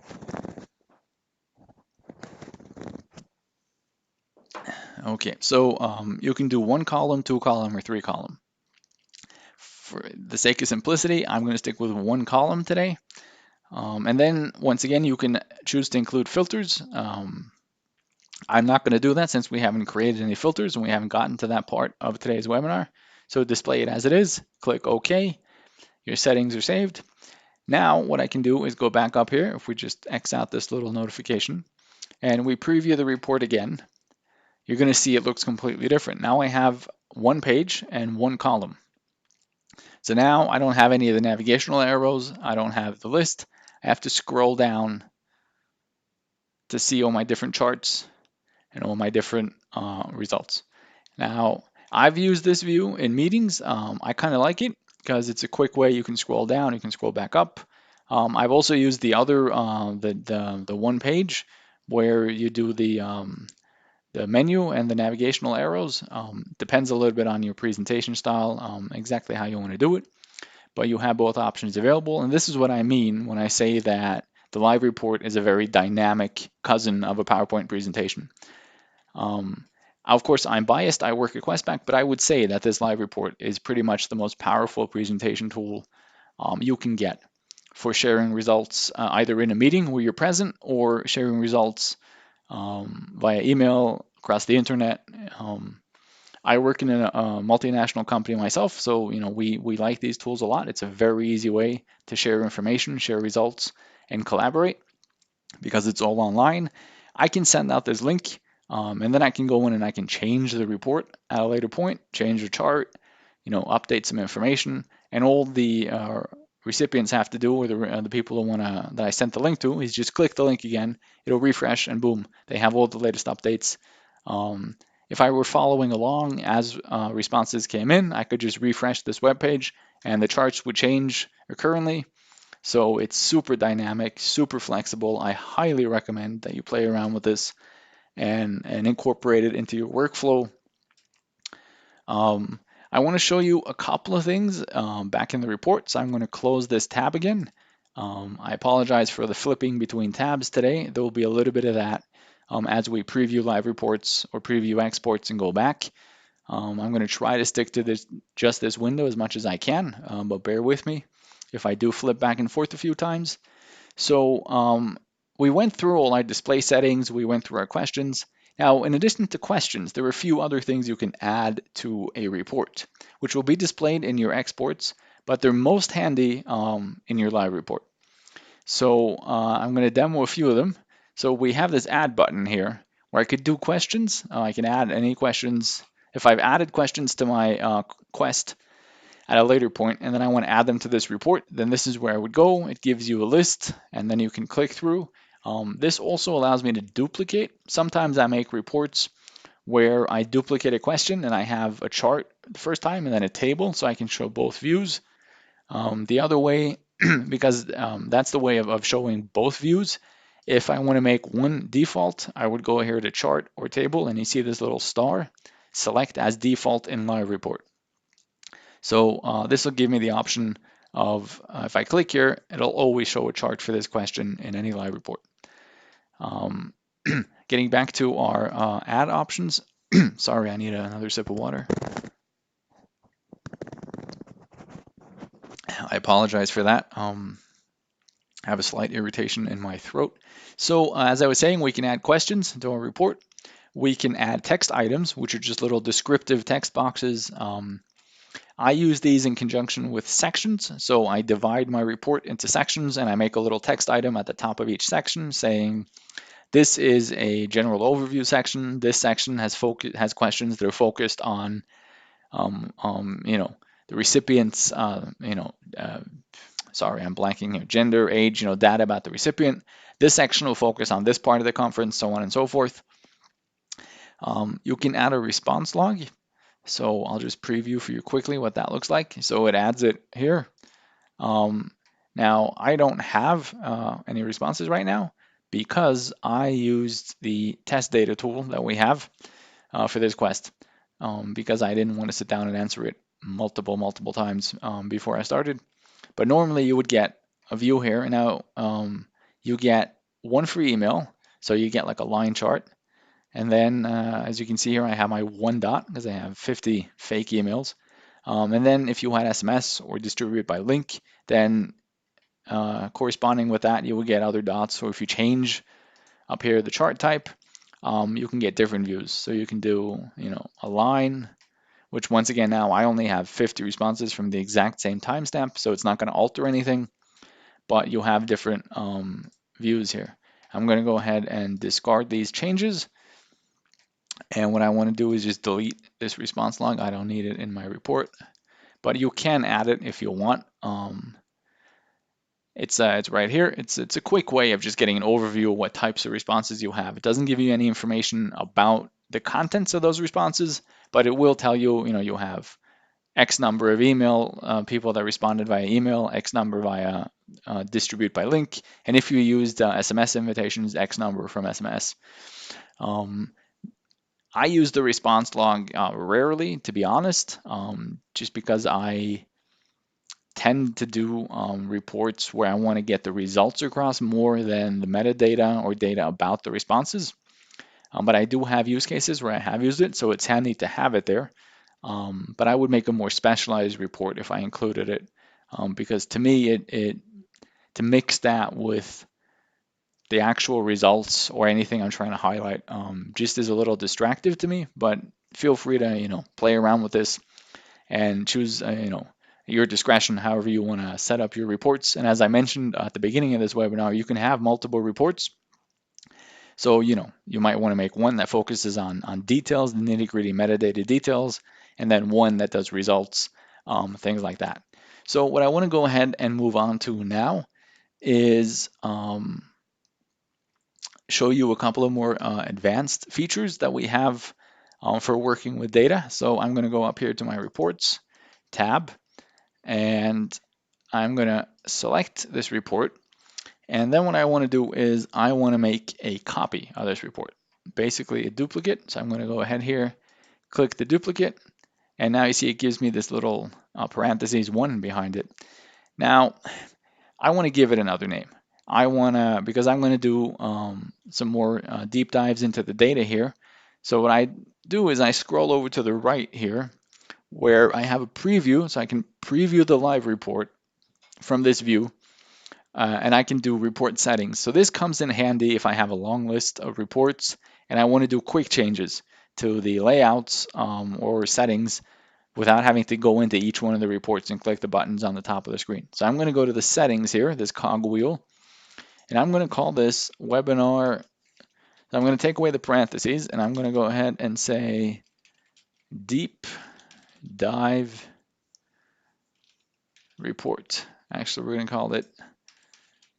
Speaker 1: Okay, so you can do one column, two column, or three column. For the sake of simplicity, I'm going to stick with one column today. And then once again, you can choose to include filters. I'm not going to do that since we haven't created any filters and we haven't gotten to that part of today's webinar. So display it as it is, click OK. Your settings are saved. Now what I can do is go back up here, if we just X out this little notification, and we preview the report again, you're going to see it looks completely different. Now I have one page and one column. So now I don't have any of the navigational arrows. I don't have the list. I have to scroll down to see all my different charts and all my different results. Now, I've used this view in meetings. I kind of like it because it's a quick way. You can scroll down, you can scroll back up. I've also used the other, the one page where you do the menu and the navigational arrows. Depends a little bit on your presentation style, exactly how you want to do it. But you have both options available. And this is what I mean when I say that the live report is a very dynamic cousin of a PowerPoint presentation. Of course, I'm biased. I work at Questback, but I would say that this live report is pretty much the most powerful presentation tool you can get for sharing results either in a meeting where you're present or sharing results via email, across the internet. I work in a multinational company myself, so we like these tools a lot. It's a very easy way to share information, share results, and collaborate because it's all online. I can send out this link, and then I can go in and I can change the report at a later point, change the chart, update some information, and all the recipients have to do, or the people who that I sent the link to, is just click the link again. It'll refresh, and boom, they have all the latest updates. If I were following along as responses came in, I could just refresh this web page, and the charts would change recurrently. So it's super dynamic, super flexible. I highly recommend that you play around with this and incorporate it into your workflow. I want to show you a couple of things back in the report. So I'm going to close this tab again. I apologize for the flipping between tabs today. There will be a little bit of that as we preview live reports or preview exports and go back. I'm going to try to stick to just this window as much as I can, but bear with me if I do flip back and forth a few times. So we went through all our display settings, we went through our questions. Now, in addition to questions, there are a few other things you can add to a report, which will be displayed in your exports, but they're most handy in your live report. So I'm going to demo a few of them. So we have this add button here where I could do questions. I can add any questions. If I've added questions to my quest at a later point, and then I want to add them to this report, then this is where I would go. It gives you a list, and then you can click through. This also allows me to duplicate. Sometimes I make reports where I duplicate a question and I have a chart the first time and then a table, so I can show both views. The other way, because that's the way of showing both views. If I want to make one default, I would go here to chart or table, and you see this little star, select as default in live report. So this will give me the option of, if I click here, it'll always show a chart for this question in any live report. Getting back to our add options. Sorry, I need another sip of water. I apologize for that. I have a slight irritation in my throat. So as I was saying, we can add questions to our report. We can add text items, which are just little descriptive text boxes. I use these in conjunction with sections. So I divide my report into sections and I make a little text item at the top of each section saying, this is a general overview section. This section has questions that are focused on, the recipient's, sorry, I'm blanking here, gender, age, data about the recipient. This section will focus on this part of the conference, so on and so forth. You can add a response log. So I'll just preview for you quickly what that looks like. So it adds it here. Now I don't have any responses right now because I used the test data tool that we have for this quest because I didn't want to sit down and answer it multiple times before I started. But normally you would get a view here. Now you get one free email, so you get like a line chart. And then as you can see here, I have my one dot because I have 50 fake emails. And then if you had SMS or distribute by link, then corresponding with that, you will get other dots. So if you change up here the chart type, you can get different views. So you can do, a line, which once again, now I only have 50 responses from the exact same timestamp, so it's not going to alter anything, but you'll have different views here. I'm going to go ahead and discard these changes. And what I want to do is just delete this response log. I don't need it in my report, but you can add it if you want. It's right here. It's a quick way of just getting an overview of what types of responses you have. It doesn't give you any information about the contents of those responses, but it will tell you, you have X number of email people that responded via email, X number via distribute by link, and if you used SMS invitations, X number from SMS. I use the response log rarely, to be honest, just because I tend to do reports where I want to get the results across more than the metadata or data about the responses. But I do have use cases where I have used it, so it's handy to have it there. But I would make a more specialized report if I included it, because to me, to mix that with the actual results or anything I'm trying to highlight just is a little distractive to me. But feel free to play around with this and choose your discretion however you want to set up your reports. And as I mentioned at the beginning of this webinar, you can have multiple reports. So you might want to make one that focuses on details, the nitty-gritty metadata details, and then one that does results, things like that. So what I want to go ahead and move on to now is show you a couple of more advanced features that we have for working with data. So I'm going to go up here to my reports tab, and I'm going to select this report. And then what I want to do is I want to make a copy of this report, basically a duplicate. So I'm going to go ahead here, click the duplicate, and now you see it gives me this little parentheses 1 behind it. Now, I want to give it another name. Because I'm going to do some more deep dives into the data here. So what I do is I scroll over to the right here where I have a preview, so I can preview the live report from this view, and I can do report settings. So this comes in handy if I have a long list of reports and I want to do quick changes to the layouts or settings without having to go into each one of the reports and click the buttons on the top of the screen. So I'm going to go to the settings here, this cogwheel, and I'm going to call this webinar. So I'm going to take away the parentheses and I'm going to go ahead and say deep dive report. Actually, we're going to call it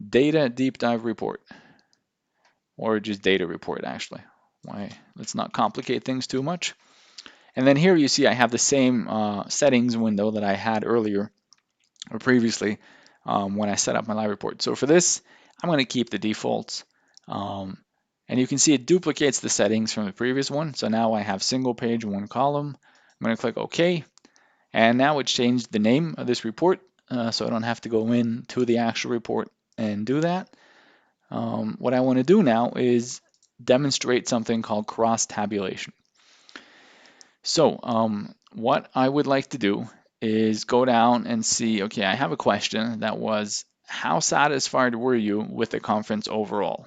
Speaker 1: data deep dive report, or just data report actually. Let's not complicate things too much. And then here you see I have the same settings window that I had earlier or previously when I set up my live report. So for this, I'm going to keep the defaults. And you can see it duplicates the settings from the previous one. So now I have single page, one column. I'm going to click OK. And now it's changed the name of this report, so I don't have to go into the actual report and do that. What I want to do now is demonstrate something called cross tabulation. So what I would like to do is go down and see, okay, I have a question that was, how satisfied were you with the conference overall?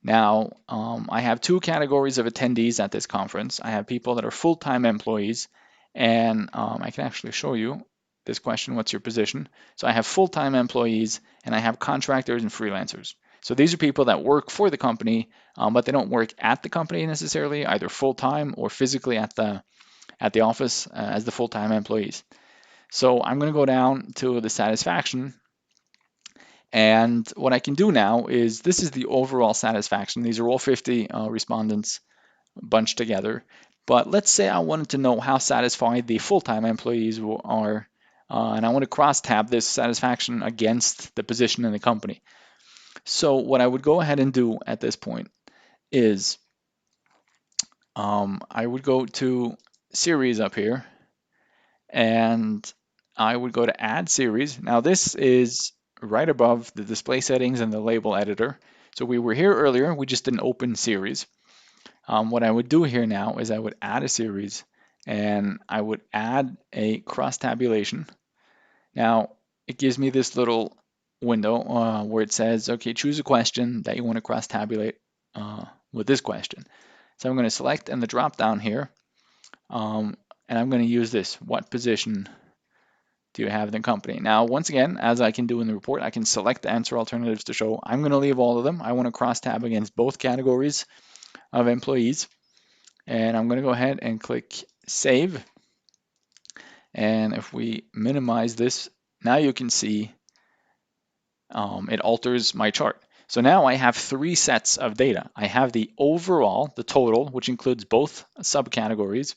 Speaker 1: Now, I have two categories of attendees at this conference. I have people that are full-time employees, and I can actually show you this question, what's your position? So I have full-time employees, and I have contractors and freelancers. So these are people that work for the company, but they don't work at the company necessarily, either full-time or physically at the office as the full-time employees. So I'm going to go down to the satisfaction, and what I can do now is, this is the overall satisfaction. These are all 50 respondents bunched together. But let's say I wanted to know how satisfied the full-time employees are, and I want to cross-tab this satisfaction against the position in the company. So what I would go ahead and do at this point is I would go to series up here, and I would go to add series. Now this is right above the display settings and the label editor. So we were here earlier, we just didn't open series. What I would do here now is I would add a series, and I would add a cross tabulation. Now it gives me this little window where it says, okay, choose a question that you want to cross tabulate with this question. So I'm going to select in the drop down here, and I'm going to use this, what position do you have in the company? Now, once again, as I can do in the report, I can select the answer alternatives to show. I'm going to leave all of them. I want to cross tab against both categories of employees. And I'm going to go ahead and click save. And if we minimize this, now you can see it alters my chart. So now I have three sets of data. I have the overall, the total, which includes both subcategories,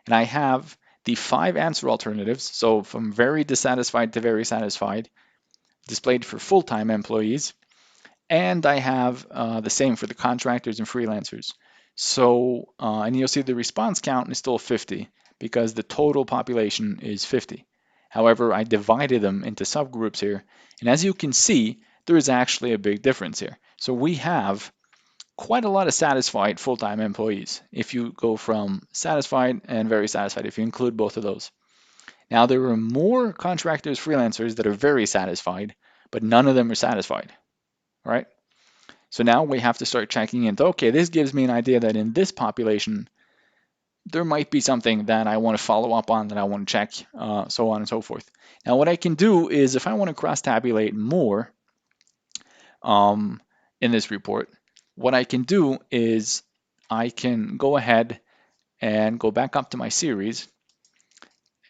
Speaker 1: and I have the 5 answer alternatives, so from very dissatisfied to very satisfied, displayed for full-time employees, and I have the same for the contractors and freelancers. So, and you'll see the response count is still 50 because the total population is 50. However, I divided them into subgroups here, and as you can see, there is actually a big difference here. So we have quite a lot of satisfied full-time employees if you go from satisfied and very satisfied, if you include both of those. Now, there are more contractors, freelancers that are very satisfied, but none of them are satisfied, right? So now we have to start checking into, okay, this gives me an idea that in this population, there might be something that I want to follow up on, that I want to check, so on and so forth. Now, what I can do is, if I want to cross-tabulate more in this report, what I can do is I can go ahead and go back up to my series,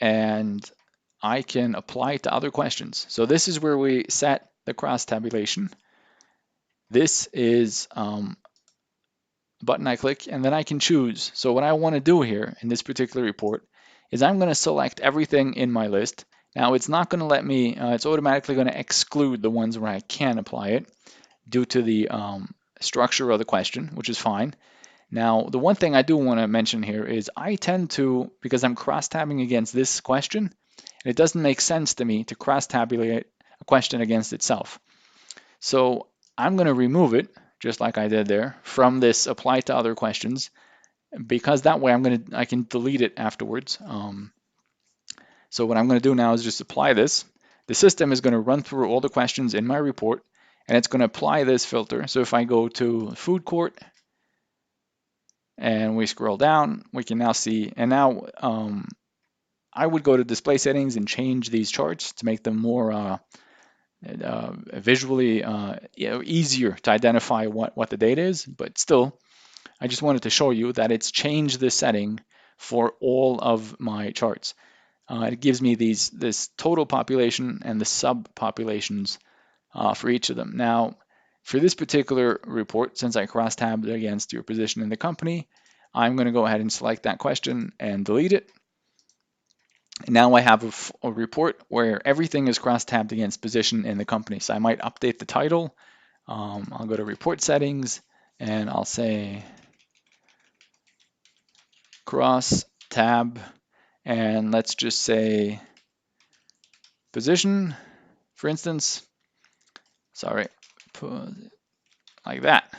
Speaker 1: and I can apply it to other questions. So this is where we set the cross tabulation. This is a button I click, and then I can choose. So what I want to do here in this particular report is I'm going to select everything in my list. Now it's not going to let me, it's automatically going to exclude the ones where I can apply it due to the structure of the question, which is fine. Now, the one thing I do want to mention here is I tend to, because I'm cross-tabbing against this question, and it doesn't make sense to me to cross-tabulate a question against itself. So I'm going to remove it, just like I did there, from this apply to other questions, because that way I can delete it afterwards. So what I'm going to do now is just apply this. The system is going to run through all the questions in my report, and it's going to apply this filter. So if I go to food court, and we scroll down, we can now see, and now I would go to display settings and change these charts to make them more visually easier to identify what the data is. But still, I just wanted to show you that it's changed this setting for all of my charts. It gives me this total population and the subpopulations for each of them. Now, for this particular report, since I cross-tabbed against your position in the company, I'm going to go ahead and select that question and delete it. And now I have a report where everything is cross-tabbed against position in the company. So I might update the title. I'll go to report settings, and I'll say cross-tab, and let's just say position, for instance. Sorry, like that.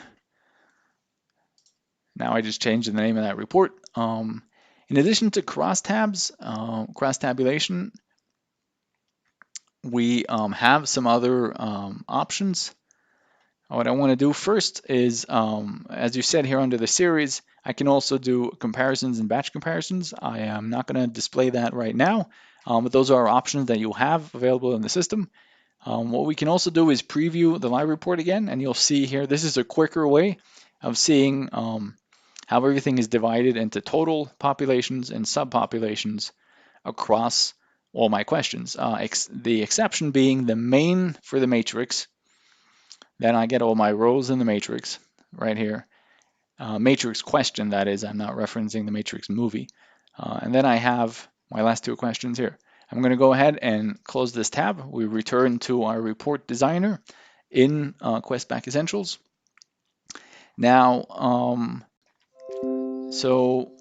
Speaker 1: Now I just changed the name of that report. In addition to cross tabs, cross tabulation, we have some other options. What I want to do first is, as you said here under the series, I can also do comparisons and batch comparisons. I am not going to display that right now, but those are options that you'll have available in the system. What we can also do is preview the live report again, and you'll see here, this is a quicker way of seeing how everything is divided into total populations and subpopulations across all my questions. The exception being the main for the matrix. Then I get all my rows in the matrix right here. Matrix question, that is. I'm not referencing the Matrix movie. And then I have my last two questions here. I'm going to go ahead and close this tab. We return to our report designer in Questback Essentials. Now, so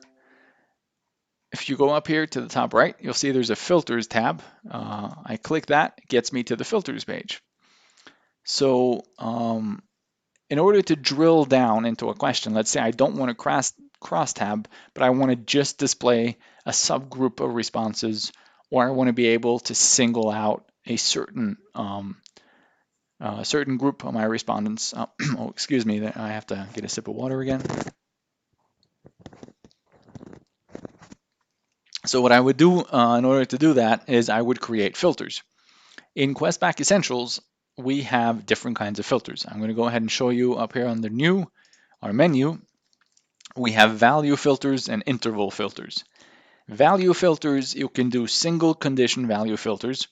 Speaker 1: if you go up here to the top right, you'll see there's a filters tab. I click that, it gets me to the filters page. So in order to drill down into a question, let's say I don't want to cross tab, but I want to just display a subgroup of responses, or I want to be able to single out a certain group of my respondents. Oh, excuse me, I have to get a sip of water again. So what I would do in order to do that is I would create filters. In Questback Essentials, we have different kinds of filters. I'm going to go ahead and show you up here under New, our menu. We have value filters and interval filters. Value filters, you can do single condition value filters.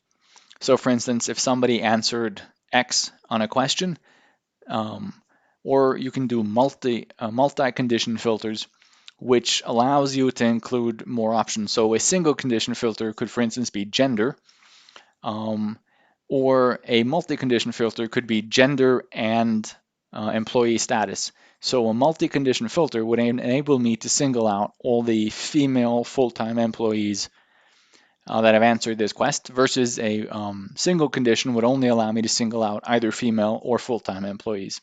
Speaker 1: So for instance, if somebody answered X on a question, or you can do multi-condition filters, which allows you to include more options. So a single condition filter could, for instance, be gender, or a multi-condition filter could be gender and employee status. So a multi-condition filter would enable me to single out all the female full-time employees that have answered this quest, versus a single condition would only allow me to single out either female or full-time employees.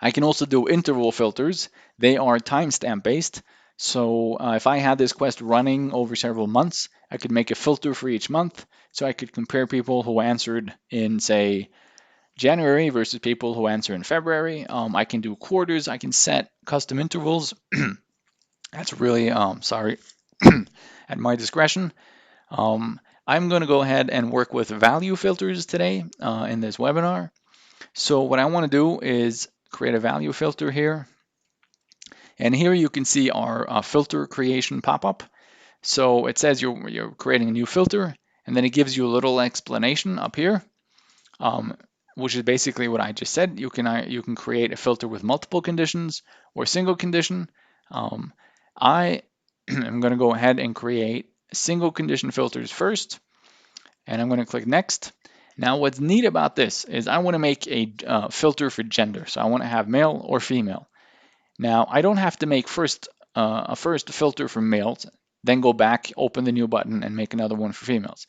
Speaker 1: I can also do interval filters. They are timestamp based. So if I had this quest running over several months, I could make a filter for each month. So I could compare people who answered in, say, January versus people who answer in February. I can do quarters. I can set custom intervals. That's really, sorry, at my discretion. I'm going to go ahead and work with value filters today in this webinar. So what I want to do is create a value filter here. And here you can see our filter creation pop-up. So it says you're creating a new filter, and then it gives you a little explanation up here, which is basically what I just said. You can create a filter with multiple conditions or single condition. I am going to go ahead and create single condition filters first, and I'm going to click next. Now what's neat about this is I want to make a filter for gender. So I want to have male or female. Now I don't have to make a first filter for males, then go back, open the new button, and make another one for females.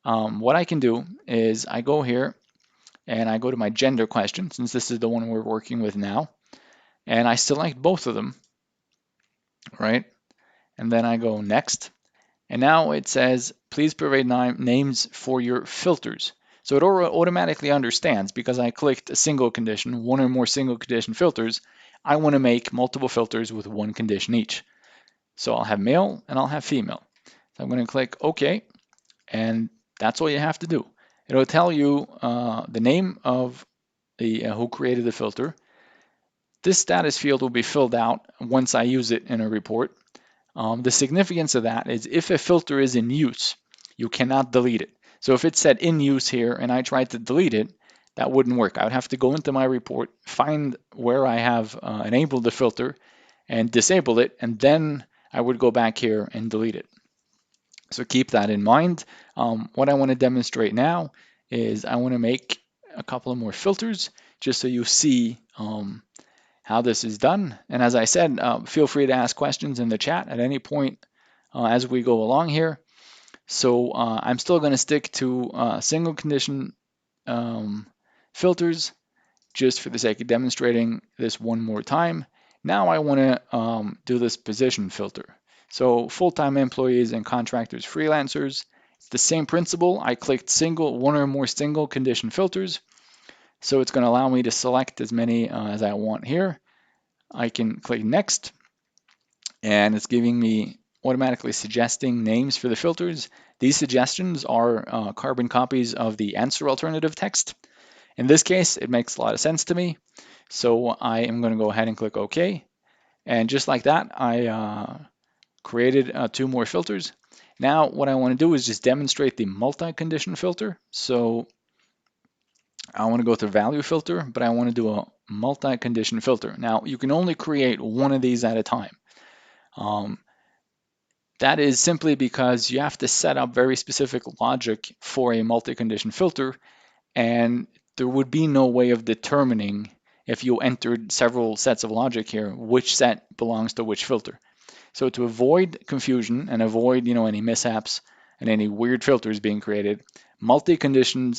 Speaker 1: What I can do is I go here and I go to my gender question, since this is the one we're working with now, and I select both of them, right? And then I go next. And now it says, please provide names for your filters. So it automatically understands, because I clicked a single condition, one or more single condition filters, I want to make multiple filters with one condition each. So I'll have male and I'll have female. So I'm going to click OK, and that's all you have to do. It'll tell you the name of the who created the filter. This status field will be filled out once I use it in a report. The significance of that is if a filter is in use, you cannot delete it. So if it said in use here and I tried to delete it, that wouldn't work. I would have to go into my report, find where I have enabled the filter and disable it, and then I would go back here and delete it. So keep that in mind. What I want to demonstrate now is I want to make a couple of more filters just so you see how this is done. And as I said, feel free to ask questions in the chat at any point as we go along here. So I'm still going to stick to single condition filters just for the sake of demonstrating this one more time. Now I want to do this position filter. So full-time employees and contractors, freelancers, It's the same principle. I clicked one or more single condition filters. So it's going to allow me to select as many as I want here. I can click next, and it's giving me automatically suggesting names for the filters. These suggestions are carbon copies of the answer alternative text. In this case, it makes a lot of sense to me. So I am going to go ahead and click OK. And just like that, I created 2 more filters. Now what I want to do is just demonstrate the multi-condition filter. So I want to go to value filter, but I want to do a multi-condition filter. Now you can only create one of these at a time. That is simply because you have to set up very specific logic for a multi-condition filter, and there would be no way of determining if you entered several sets of logic here, which set belongs to which filter. So to avoid confusion and avoid any mishaps and any weird filters being created, multi-condition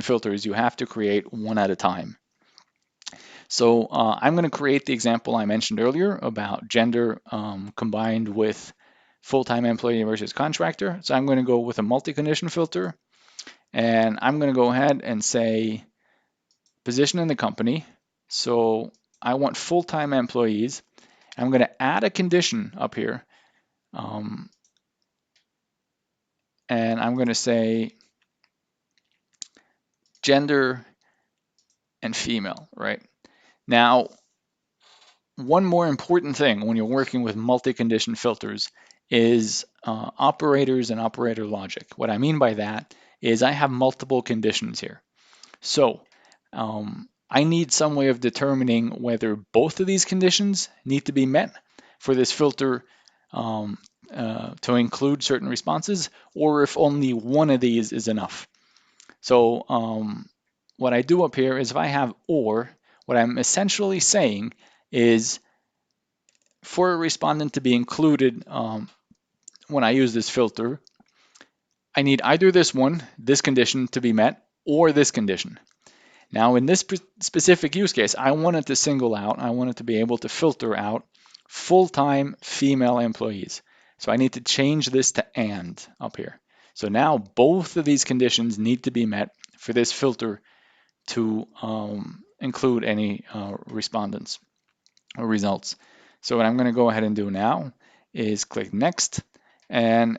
Speaker 1: filters you have to create one at a time. So I'm going to create the example I mentioned earlier about gender combined with full-time employee versus contractor. So I'm going to go with a multi-condition filter, and I'm going to go ahead and say position in the company. So I want full-time employees. I'm going to add a condition up here. And I'm going to say gender and female, right? Now, one more important thing when you're working with multi-condition filters is operators and operator logic. What I mean by that is I have multiple conditions here. So I need some way of determining whether both of these conditions need to be met for this filter to include certain responses, or if only one of these is enough. So what I do up here is if I have or, what I'm essentially saying is for a respondent to be included when I use this filter, I need either this condition to be met, or this condition. Now in this specific use case, I wanted to single out, I wanted to be able to filter out full-time female employees. So I need to change this to and up here. So now both of these conditions need to be met for this filter to include any respondents or results. So what I'm going to go ahead and do now is click next, and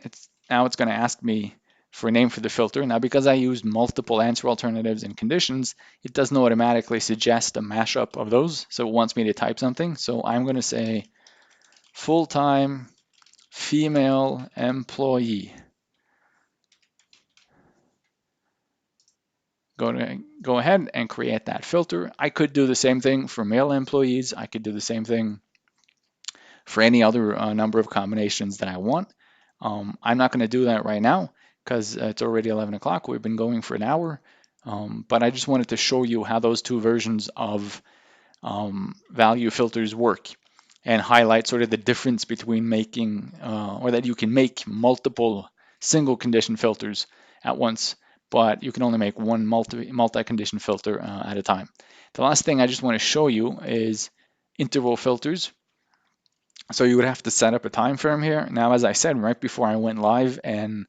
Speaker 1: now it's going to ask me for a name for the filter. Now because I used multiple answer alternatives and conditions, it doesn't automatically suggest a mashup of those, so it wants me to type something. So I'm going to say full-time female employee. Go ahead and create that filter. I could do the same thing for male employees. I could do the same thing for any other number of combinations that I want. I'm not going to do that right now because it's already 11 o'clock. We've been going for an hour, but I just wanted to show you how those two versions of value filters work and highlight sort of the difference between making, or that you can make multiple single condition filters at once, but you can only make one multi-condition filter at a time. The last thing I just want to show you is interval filters. So you would have to set up a time frame here. Now, as I said, right before I went live and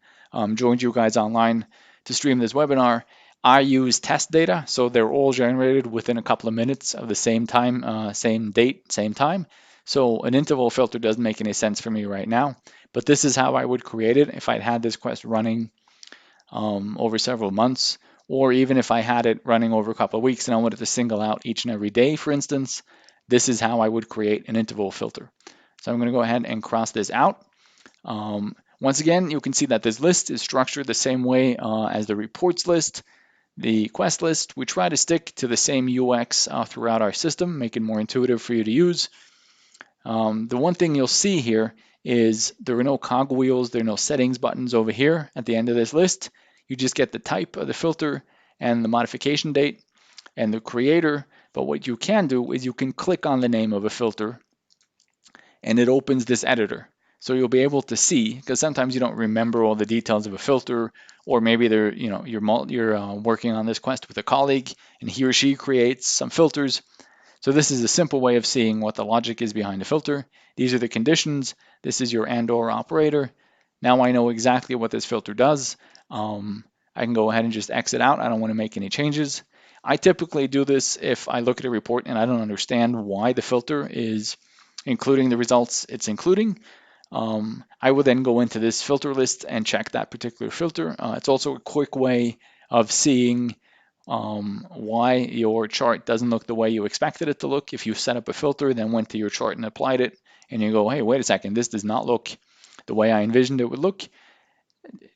Speaker 1: joined you guys online to stream this webinar, I use test data. So they're all generated within a couple of minutes of the same time, same date, same time. So an interval filter doesn't make any sense for me right now, but this is how I would create it if I'd had this quest running over several months, or even if I had it running over a couple of weeks and I wanted to single out each and every day, for instance, this is how I would create an interval filter. So I'm going to go ahead and cross this out. Once again, you can see that this list is structured the same way as the reports list, the quest list. We try to stick to the same UX throughout our system, make it more intuitive for you to use. The one thing you'll see here is there are no cogwheels, there are no settings buttons over here at the end of this list. You just get the type of the filter and the modification date and the creator. But what you can do is you can click on the name of a filter and it opens this editor. So you'll be able to see, because sometimes you don't remember all the details of a filter, or maybe you're working on this quest with a colleague and he or she creates some filters. So this is a simple way of seeing what the logic is behind a filter. These are the conditions. This is your and/or operator. Now I know exactly what this filter does. I can go ahead and just exit out. I don't want to make any changes. I typically do this if I look at a report and I don't understand why the filter is including the results it's including. I will then go into this filter list and check that particular filter. It's also a quick way of seeing why your chart doesn't look the way you expected it to look. If you set up a filter, then went to your chart and applied it, and you go, hey, wait a second, this does not look the way I envisioned it would look.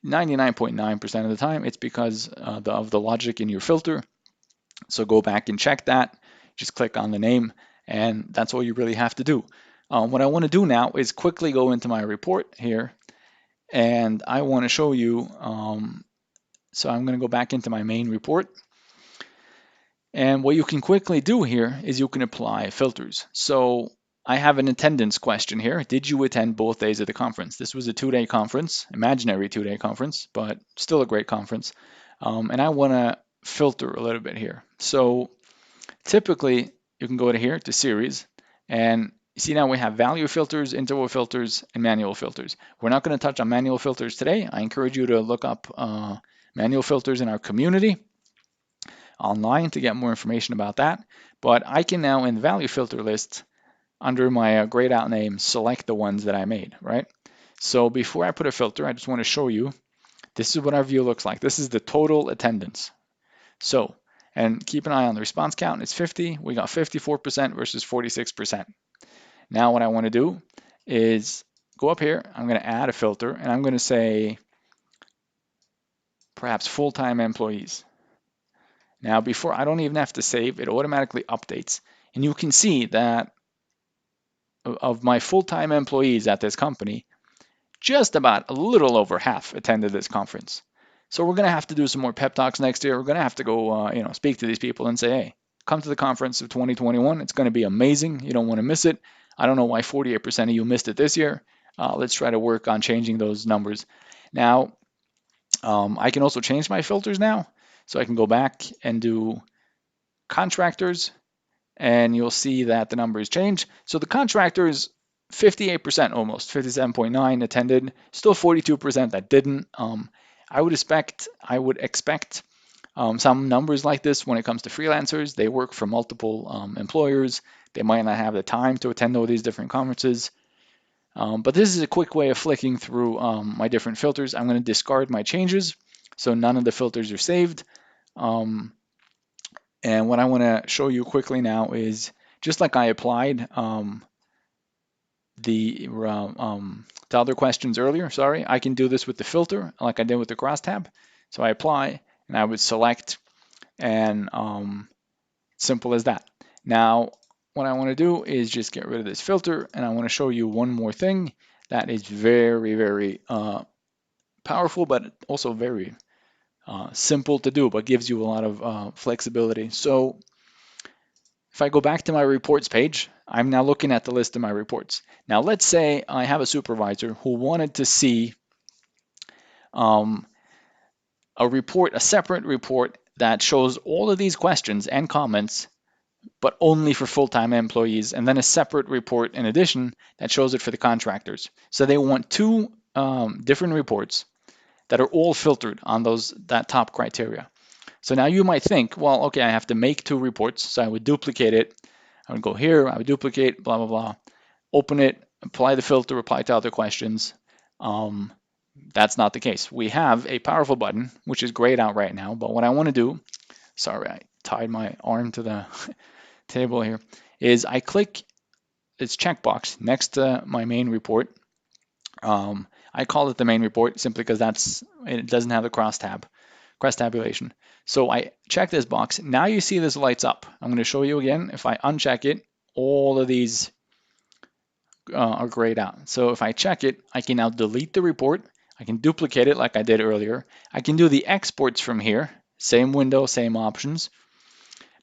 Speaker 1: 99.9% of the time, it's because of the logic in your filter. So go back and check that. Just click on the name, and that's all you really have to do. What I want to do now is quickly go into my report here, and I want to show you. So I'm going to go back into my main report. And what you can quickly do here is you can apply filters. So I have an attendance question here. Did you attend both days of the conference? This was a 2-day conference, imaginary 2-day conference, but still a great conference. And I want to filter a little bit here. So typically, you can go to here to series, and you see now we have value filters, interval filters, and manual filters. We're not going to touch on manual filters today. I encourage you to look up manual filters in our community online to get more information about that. But I can now in the value filter list under my grayed out name select the ones that I made, right? So before I put a filter, I just want to show you this is what our view looks like. This is the total attendance. So, and keep an eye on the response count. It's 50. We got 54% versus 46%. Now what I want to do is go up here. I'm going to add a filter, and I'm going to say perhaps full-time employees. Now before, I don't even have to save, it automatically updates. And you can see that of my full-time employees at this company, just about a little over half attended this conference. So we're going to have to do some more pep talks next year. We're going to have to go, speak to these people and say, hey, come to the conference of 2021. It's going to be amazing. You don't want to miss it. I don't know why 48% of you missed it this year. Let's try to work on changing those numbers. Now, I can also change my filters now. So I can go back and do contractors, and you'll see that the numbers change. So the contractors, 58% almost, 57.9 attended, still 42% that didn't. I would expect some numbers like this when it comes to freelancers. They work for multiple employers. They might not have the time to attend all these different conferences. But this is a quick way of flicking through my different filters. I'm going to discard my changes, so none of the filters are saved. And what I want to show you quickly now is just like I applied the other questions earlier, sorry, I can do this with the filter like I did with the crosstab. So I apply and I would select, and simple as that. Now, what I want to do is just get rid of this filter, and I want to show you one more thing that is very, very powerful, but also very simple to do, but gives you a lot of flexibility. So if I go back to my reports page, I'm now looking at the list of my reports. Now, let's say I have a supervisor who wanted to see a report, a separate report that shows all of these questions and comments, but only for full-time employees, and then a separate report in addition that shows it for the contractors. So they want two different reports that are all filtered on that top criteria. So now you might think, well, okay, I have to make two reports. So I would duplicate it. I would go here, I would duplicate, blah, blah, blah, open it, apply the filter, reply to other questions. That's not the case. We have a powerful button, which is grayed out right now. But what I want to do, sorry, I tied my arm to the table here, is I click this checkbox next to my main report. I call it the main report simply because it doesn't have the cross tabulation. So I check this box. Now you see this lights up. I'm going to show you again. If I uncheck it, all of these are grayed out. So if I check it, I can now delete the report. I can duplicate it like I did earlier. I can do the exports from here. Same window, same options.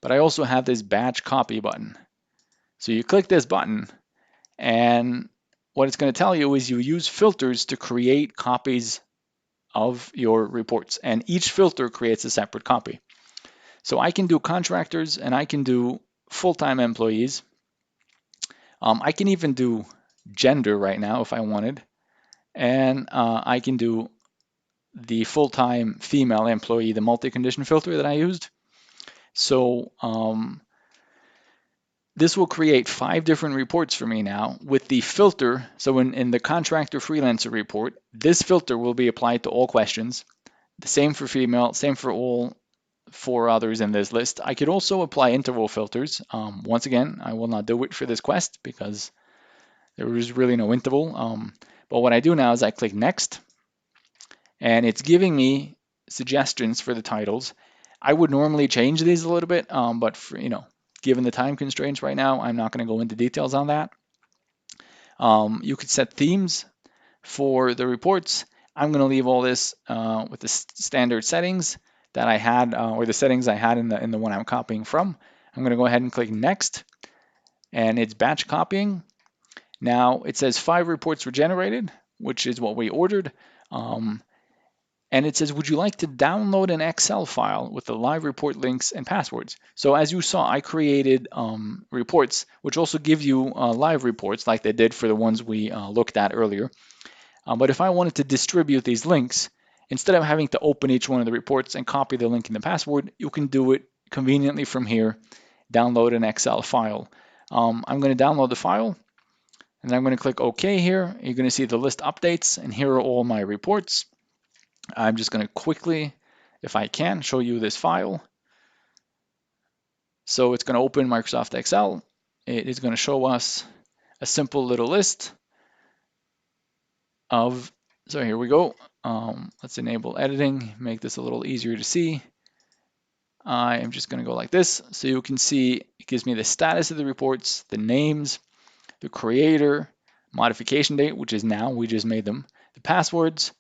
Speaker 1: But I also have this batch copy button. So you click this button, and what it's going to tell you is you use filters to create copies of your reports, and each filter creates a separate copy. So I can do contractors and I can do full-time employees. I can even do gender right now if I wanted, and I can do the full-time female employee, the multi-condition filter that I used. So this will create 5 different reports for me now with the filter. So in the contractor freelancer report, this filter will be applied to all questions. The same for female, same for all 4 others in this list. I could also apply interval filters. Once again, I will not do it for this quest because there is really no interval. But what I do now is I click next, and it's giving me suggestions for the titles. I would normally change these a little bit, but for, given the time constraints right now, I'm not going to go into details on that. You could set themes for the reports. I'm going to leave all this with the standard settings that I had, or the settings I had in the one I'm copying from. I'm going to go ahead and click next, and it's batch copying. Now it says 5 reports were generated, which is what we ordered. And it says, would you like to download an Excel file with the live report links and passwords? So as you saw, I created reports, which also give you live reports like they did for the ones we looked at earlier. But if I wanted to distribute these links, instead of having to open each one of the reports and copy the link and the password, you can do it conveniently from here, download an Excel file. I'm going to download the file, and I'm going to click OK here. You're going to see the list updates, and here are all my reports. I'm just going to quickly, if I can, show you this file. So it's going to open Microsoft Excel. It is going to show us a simple little list of, so here we go. Let's enable editing, make this a little easier to see. I am just going to go like this. So you can see it gives me the status of the reports, the names, the creator, modification date, which is now, we just made them, the passwords,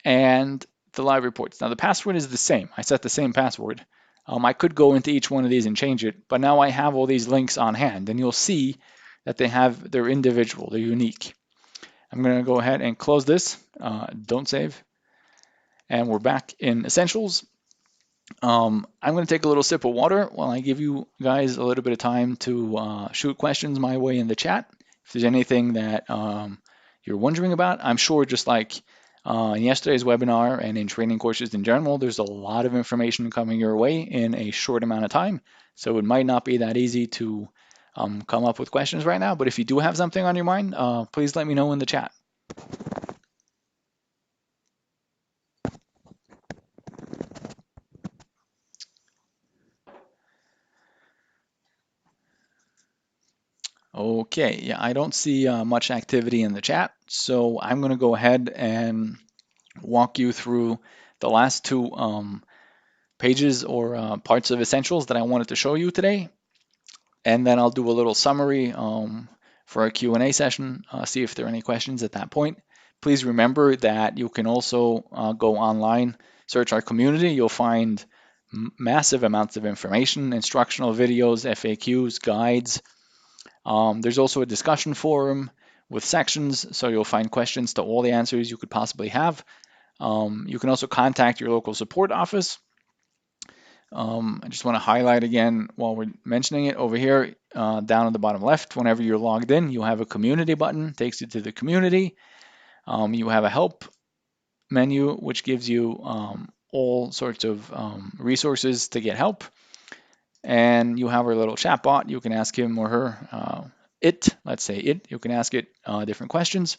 Speaker 1: and the live reports. Now the password is the same. I set the same password. I could go into each one of these and change it, but now I have all these links on hand, and you'll see that they're individual, they're unique. I'm going to go ahead and close this. Don't save. And we're back in Essentials. I'm going to take a little sip of water while I give you guys a little bit of time to shoot questions my way in the chat. If there's anything that you're wondering about, I'm sure just like in yesterday's webinar and in training courses in general, there's a lot of information coming your way in a short amount of time. So it might not be that easy to come up with questions right now, but if you do have something on your mind, please let me know in the chat. Okay, yeah, I don't see much activity in the chat, so I'm going to go ahead and walk you through the last 2 pages or parts of Essentials that I wanted to show you today, and then I'll do a little summary for our Q&A session, see if there are any questions at that point. Please remember that you can also go online, search our community. You'll find massive amounts of information, instructional videos, FAQs, guides. There's also a discussion forum with sections, so you'll find questions to all the answers you could possibly have. You can also contact your local support office. I just want to highlight again while we're mentioning it over here, down at the bottom left, whenever you're logged in, you have a community button, takes you to the community. You have a help menu, which gives you all sorts of resources to get help. And you have our little chat bot. You can ask him or her, let's say it, you can ask it different questions.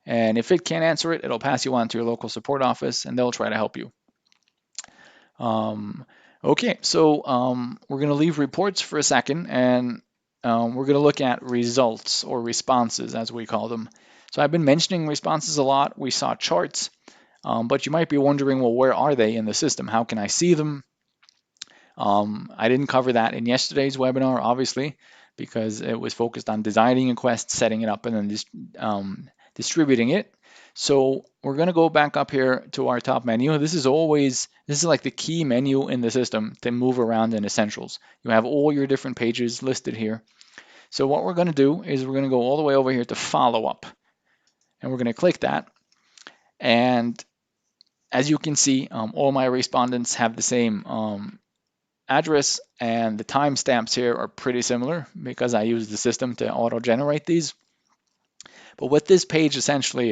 Speaker 1: And if it can't answer it, it'll pass you on to your local support office and they'll try to help you. Okay, so we're going to leave reports for a second and we're going to look at results or responses as we call them. So I've been mentioning responses a lot. We saw charts, but you might be wondering, well, where are they in the system? How can I see them? I didn't cover that in yesterday's webinar, obviously, because it was focused on designing a quest, setting it up, and then distributing it. So we're going to go back up here to our top menu. This is like the key menu in the system to move around in Essentials. You have all your different pages listed here. So what we're going to do is we're going to go all the way over here to follow up. And we're going to click that. And as you can see, all my respondents have the same address, and the timestamps here are pretty similar because I use the system to auto-generate these. But what this page essentially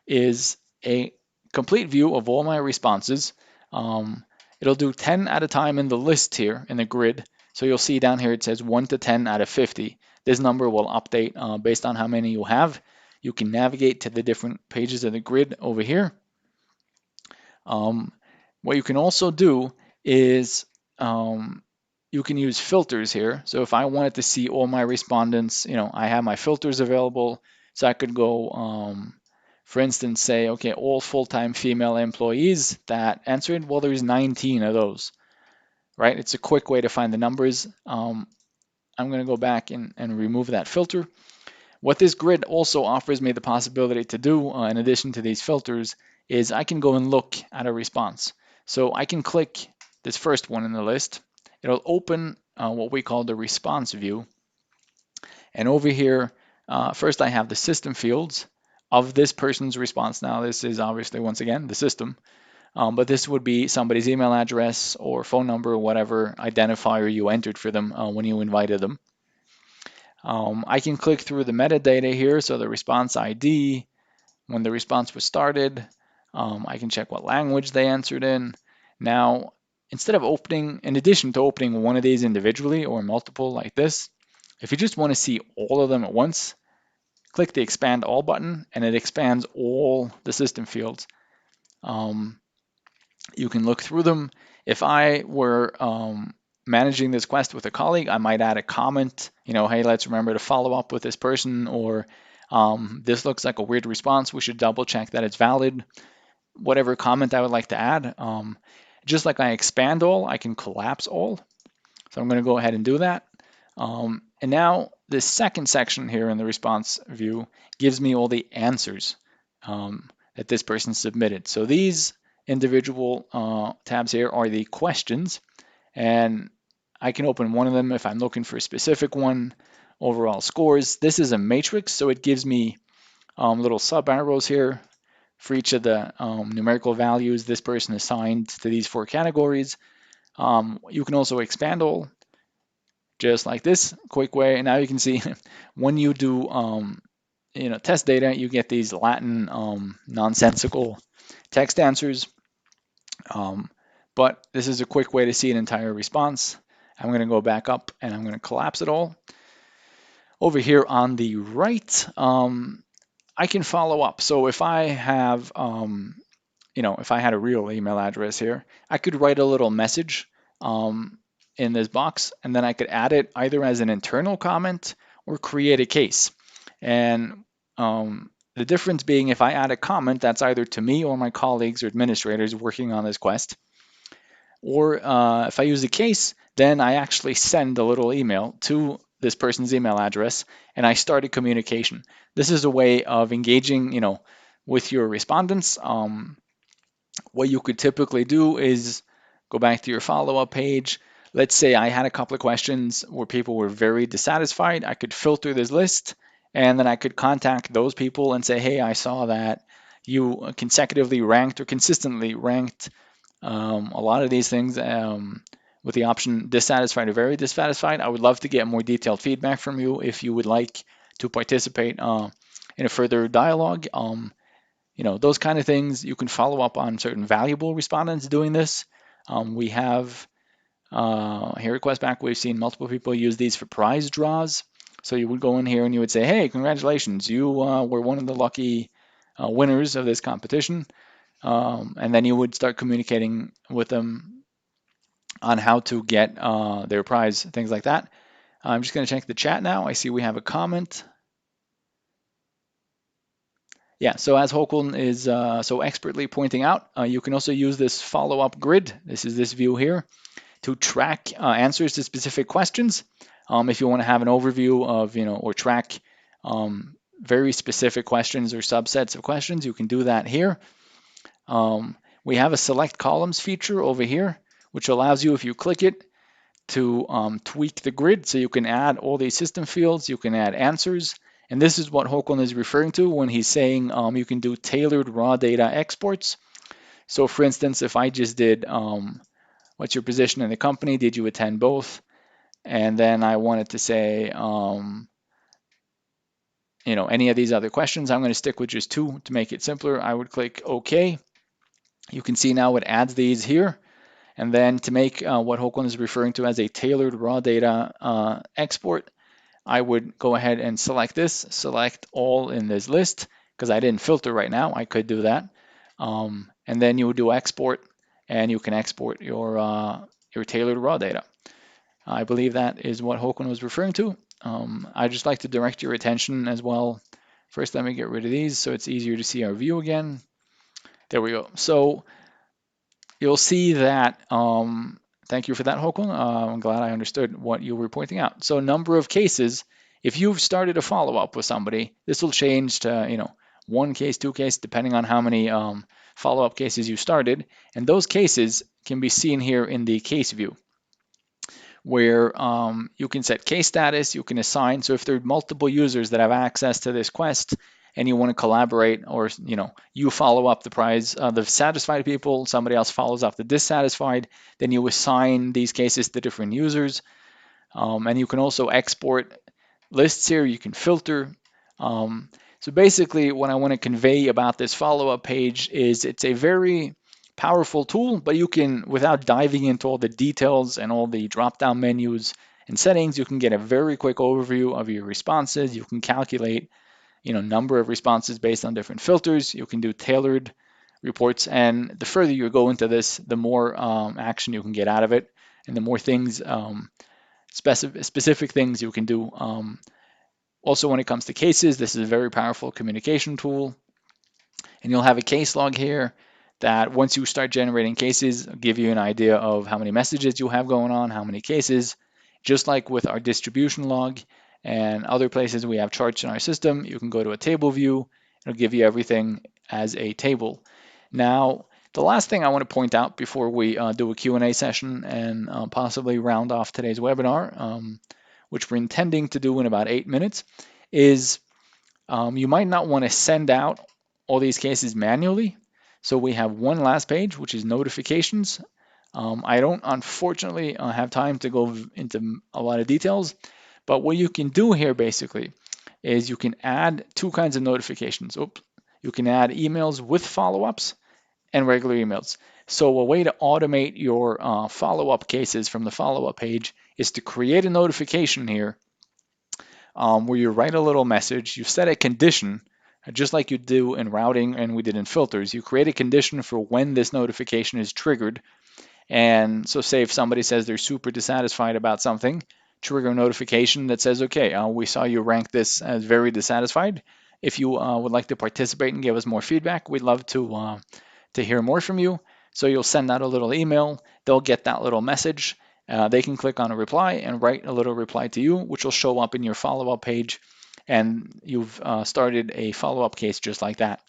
Speaker 1: is a complete view of all my responses. It'll do 10 at a time in the list here in the grid. So you'll see down here it says 1 to 10 out of 50. This number will update based on how many you have. You can navigate to the different pages of the grid over here. What you can also do is you can use filters here. So if I wanted to see all my respondents, I have my filters available. So I could go, for instance, say, okay, all full-time female employees that answered, well, there's 19 of those, right? It's a quick way to find the numbers. I'm going to go back and remove that filter. What this grid also offers me the possibility to do, in addition to these filters, is I can go and look at a response. So I can click this first one in the list. It'll open what we call the response view. And over here, first I have the system fields of this person's response. Now this is obviously, once again, the system. But this would be somebody's email address or phone number or whatever identifier you entered for them when you invited them. I can click through the metadata here, so the response ID, when the response was started. I can check what language they answered in. Now, instead of opening, in addition to opening one of these individually or multiple like this, if you just want to see all of them at once, click the Expand All button, and it expands all the system fields. You can look through them. If I were managing this quest with a colleague, I might add a comment, hey, let's remember to follow up with this person, or this looks like a weird response. We should double check that it's valid. Whatever comment I would like to add. Just like I expand all, I can collapse all. So I'm going to go ahead and do that. And now this second section here in the response view gives me all the answers that this person submitted. So these individual tabs here are the questions, and I can open one of them if I'm looking for a specific one. Overall scores. This is a matrix, so it gives me little sub arrows here for each of the numerical values this person assigned to these 4 categories. You can also expand all, just like this, quick way. And now you can see when you do test data, you get these Latin nonsensical text answers. But this is a quick way to see an entire response. I'm going to go back up and I'm going to collapse it all. Over here on the right, I can follow up. So if I have, if I had a real email address here, I could write a little message in this box, and then I could add it either as an internal comment or create a case. And the difference being, if I add a comment, that's either to me or my colleagues or administrators working on this quest. Or if I use a case, then I actually send a little email to this person's email address, and I start a communication. This is a way of engaging, with your respondents. What you could typically do is go back to your follow-up page. Let's say I had a couple of questions where people were very dissatisfied. I could filter this list, and then I could contact those people and say, hey, I saw that you consecutively ranked or consistently ranked a lot of these things with the option dissatisfied or very dissatisfied. I would love to get more detailed feedback from you if you would like to participate in a further dialogue. Those kind of things. You can follow up on certain valuable respondents doing this. We have here at Questback, we've seen multiple people use these for prize draws. So you would go in here and you would say, hey, congratulations, you were one of the lucky winners of this competition. And then you would start communicating with them on how to get their prize, things like that. I'm just going to check the chat now. I see we have a comment. Yeah, so as Håkon is so expertly pointing out, you can also use this follow-up grid. This is this view here to track answers to specific questions. If you want to have an overview of, or track very specific questions or subsets of questions, you can do that here. We have a select columns feature over here, which allows you, if you click it, to tweak the grid. So you can add all these system fields, you can add answers. And this is what Håkon is referring to when he's saying you can do tailored raw data exports. So for instance, if I just did, what's your position in the company? Did you attend both? And then I wanted to say, any of these other questions. I'm going to stick with just 2 to make it simpler. I would click OK. You can see now it adds these here. And then to make what Håkon is referring to as a tailored raw data export, I would go ahead and select this, select all in this list, because I didn't filter right now. I could do that. And then you would do export, and you can export your tailored raw data. I believe that is what Håkon was referring to. I just like to direct your attention as well. First, let me get rid of these so it's easier to see our view again. There we go. So you'll see that, thank you for that, Håkon. I'm glad I understood what you were pointing out. So number of cases, if you've started a follow-up with somebody, this will change to, one case, two cases, depending on how many follow-up cases you started. And those cases can be seen here in the case view, where you can set case status, you can assign. So if there are multiple users that have access to this quest and you want to collaborate, or you follow up the satisfied people, somebody else follows up the dissatisfied, then you assign these cases to different users. And you can also export lists here, you can filter. So basically what I want to convey about this follow-up page is it's a very powerful tool, but you can, without diving into all the details and all the drop-down menus and settings, you can get a very quick overview of your responses. You can calculate, number of responses based on different filters. You can do tailored reports, and the further you go into this, the more action you can get out of it, and the more things, specific things you can do. Also, when it comes to cases, this is a very powerful communication tool. And you'll have a case log here that once you start generating cases, give you an idea of how many messages you have going on, how many cases. Just like with our distribution log and other places we have charts in our system, you can go to a table view. It'll give you everything as a table. Now, the last thing I want to point out before we do a Q&A session and possibly round off today's webinar, which we're intending to do in about 8 minutes, is you might not want to send out all these cases manually. So we have one last page, which is notifications. I don't, unfortunately, have time to go into a lot of details, but what you can do here basically is you can add two kinds of notifications. You can add emails with follow-ups and regular emails. So a way to automate your follow-up cases from the follow-up page is to create a notification here where you write a little message, you set a condition, just like you do in routing and we did in filters. You create a condition for when this notification is triggered. And so say if somebody says they're super dissatisfied about something, trigger a notification that says, okay, we saw you rank this as very dissatisfied. If you would like to participate and give us more feedback, we'd love to hear more from you. So you'll send out a little email. They'll get that little message. They can click on a reply and write a little reply to you, which will show up in your follow-up page. And you've started a follow-up case just like that.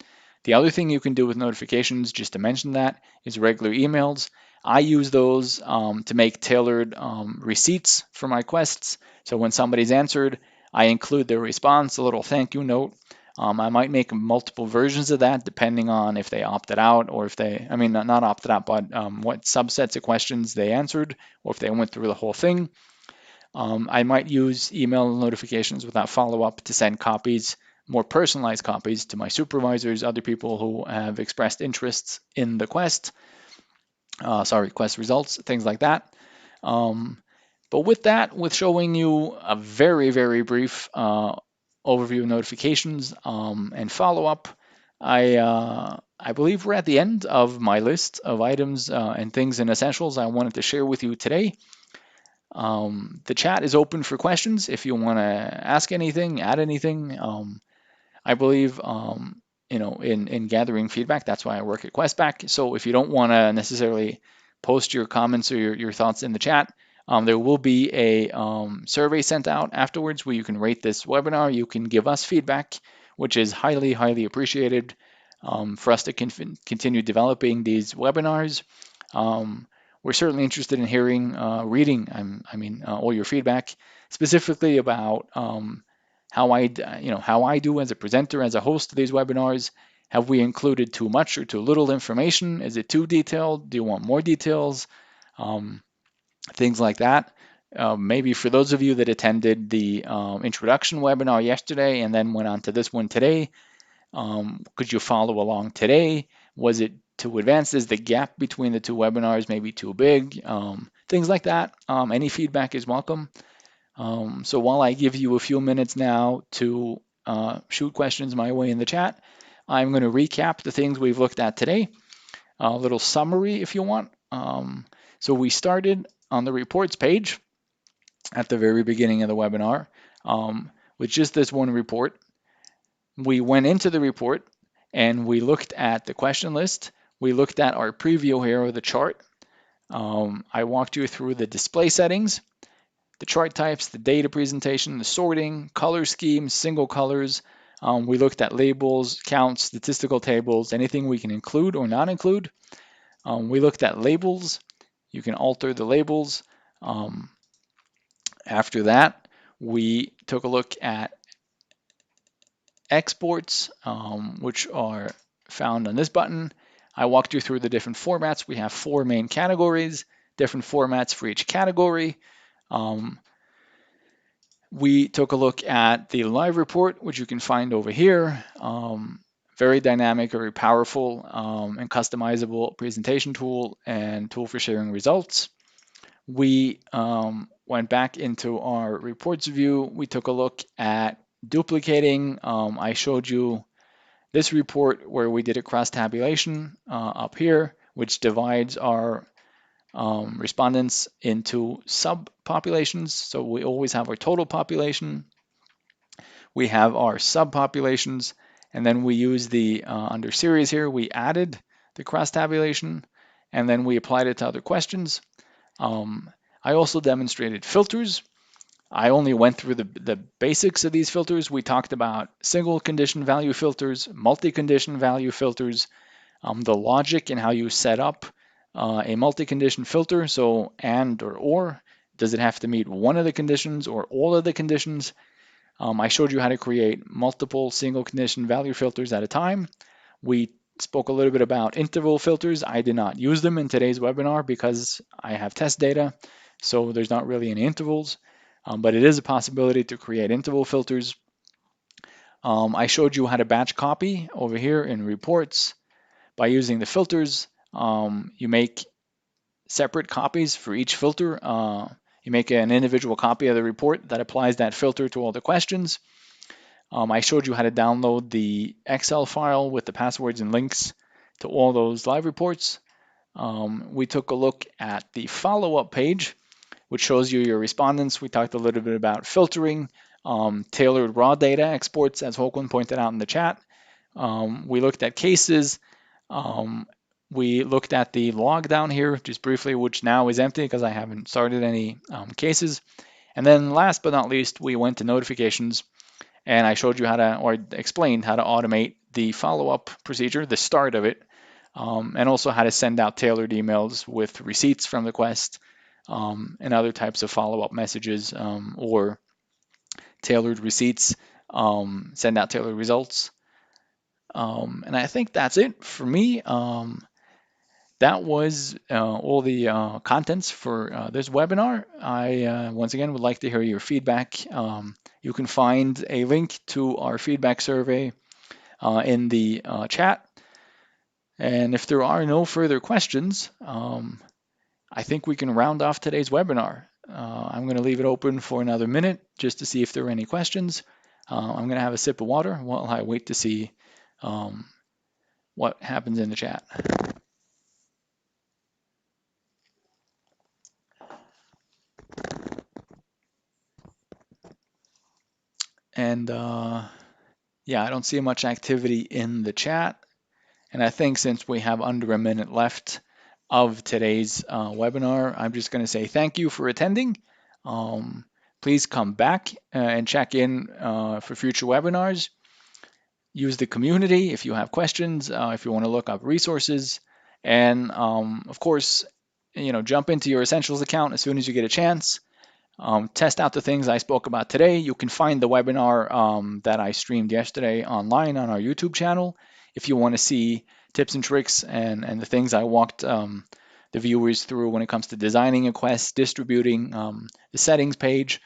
Speaker 1: The other thing you can do with notifications, just to mention that, is regular emails. I use those to make tailored receipts for my quests. So when somebody's answered, I include their response, a little thank you note. I might make multiple versions of that depending on if they opted out or if they, I mean, not opted out, but what subsets of questions they answered or if they went through the whole thing. I might use email notifications without follow-up to send copies, more personalized copies to my supervisors, other people who have expressed interests in the quest. Quest results, things like that. But with that, with showing you a very, very brief overview of notifications and follow-up, I believe we're at the end of my list of items and things and essentials I wanted to share with you today. The chat is open for questions if you want to ask anything, add anything. I believe in gathering feedback. That's why I work at Questback. So if you don't want to necessarily post your comments or your thoughts in the chat, there will be a survey sent out afterwards where you can rate this webinar. You can give us feedback, which is highly, highly appreciated for us to continue developing these webinars. We're certainly interested in hearing, reading, all your feedback, specifically about how I do as a presenter, as a host of these webinars. Have we included too much or too little information? Is it too detailed? Do you want more details? Things like that. Maybe for those of you that attended the introduction webinar yesterday and then went on to this one today, could you follow along today? Was it too advanced? Is the gap between the two webinars maybe too big? Things like that. Any feedback is welcome. So while I give you a few minutes now to shoot questions my way in the chat, I'm going to recap the things we've looked at today. A little summary if you want. So we started on the reports page at the very beginning of the webinar with just this one report. We went into the report and we looked at the question list. We looked at our preview here of the chart. I walked you through the display settings, the chart types, the data presentation, the sorting, color schemes, single colors. We looked at labels, counts, statistical tables, anything we can include or not include. We looked at labels. You can alter the labels. After that, we took a look at exports, which are found on this button. I walked you through the different formats. We have 4 main categories, different formats for each category. We took a look at the live report, which you can find over here. Very dynamic, very powerful, and customizable presentation tool and tool for sharing results. We went back into our reports view. We took a look at duplicating. I showed you this report where we did a cross tabulation up here, which divides our respondents into subpopulations. So we always have our total population. We have our subpopulations, and then we use the under series here, we added the cross tabulation, and then we applied it to other questions. I also demonstrated filters. I only went through the basics of these filters. We talked about single condition value filters, multi-condition value filters, the logic and how you set up a multi-condition filter. So and or, does it have to meet one of the conditions or all of the conditions? I showed you how to create multiple single condition value filters at a time. We spoke a little bit about interval filters. I did not use them in today's webinar because I have test data, so there's not really any intervals, but it is a possibility to create interval filters. I showed you how to batch copy over here in reports. By using the filters, you make separate copies for each filter. You make an individual copy of the report that applies that filter to all the questions. I showed you how to download the Excel file with the passwords and links to all those live reports. We took a look at the follow-up page, which shows you your respondents. We talked a little bit about filtering, tailored raw data exports, as Håkon pointed out in the chat. We looked at cases. We looked at the log down here just briefly, which now is empty because I haven't started any cases. And then last but not least, we went to notifications, and I showed you how to, or explained how to automate the follow-up procedure, the start of it, and also how to send out tailored emails with receipts from the quest and other types of follow-up messages or tailored receipts, send out tailored results. And I think that's it for me. That was all the contents for this webinar. I once again would like to hear your feedback. You can find a link to our feedback survey in the chat. And if there are no further questions, I think we can round off today's webinar. I'm going to leave it open for another minute just to see if there are any questions. I'm going to have a sip of water while I wait to see what happens in the chat. And yeah, I don't see much activity in the chat. And I think since we have under a minute left of today's webinar, I'm just going to say thank you for attending. Please come back and check in for future webinars. Use the community if you have questions, if you want to look up resources. And of course, jump into your Essentials account as soon as you get a chance. Test out the things I spoke about today. You can find the webinar that I streamed yesterday online on our YouTube channel if you want to see tips and tricks and the things I walked the viewers through when it comes to designing a quest, distributing the settings page.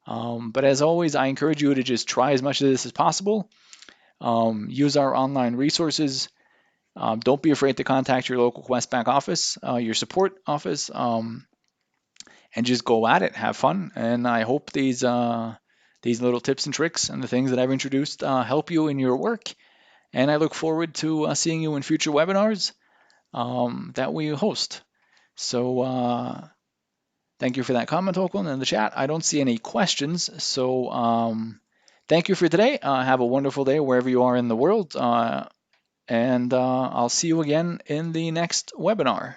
Speaker 1: But as always, I encourage you to just try as much of this as possible. Use our online resources. Don't be afraid to contact your local Questback office, your support office, and just go at it. Have fun. And I hope these little tips and tricks and the things that I've introduced help you in your work. And I look forward to seeing you in future webinars that we host. So thank you for that comment, Oakland, in the chat. I don't see any questions. So thank you for today. Have a wonderful day wherever you are in the world. And I'll see you again in the next webinar.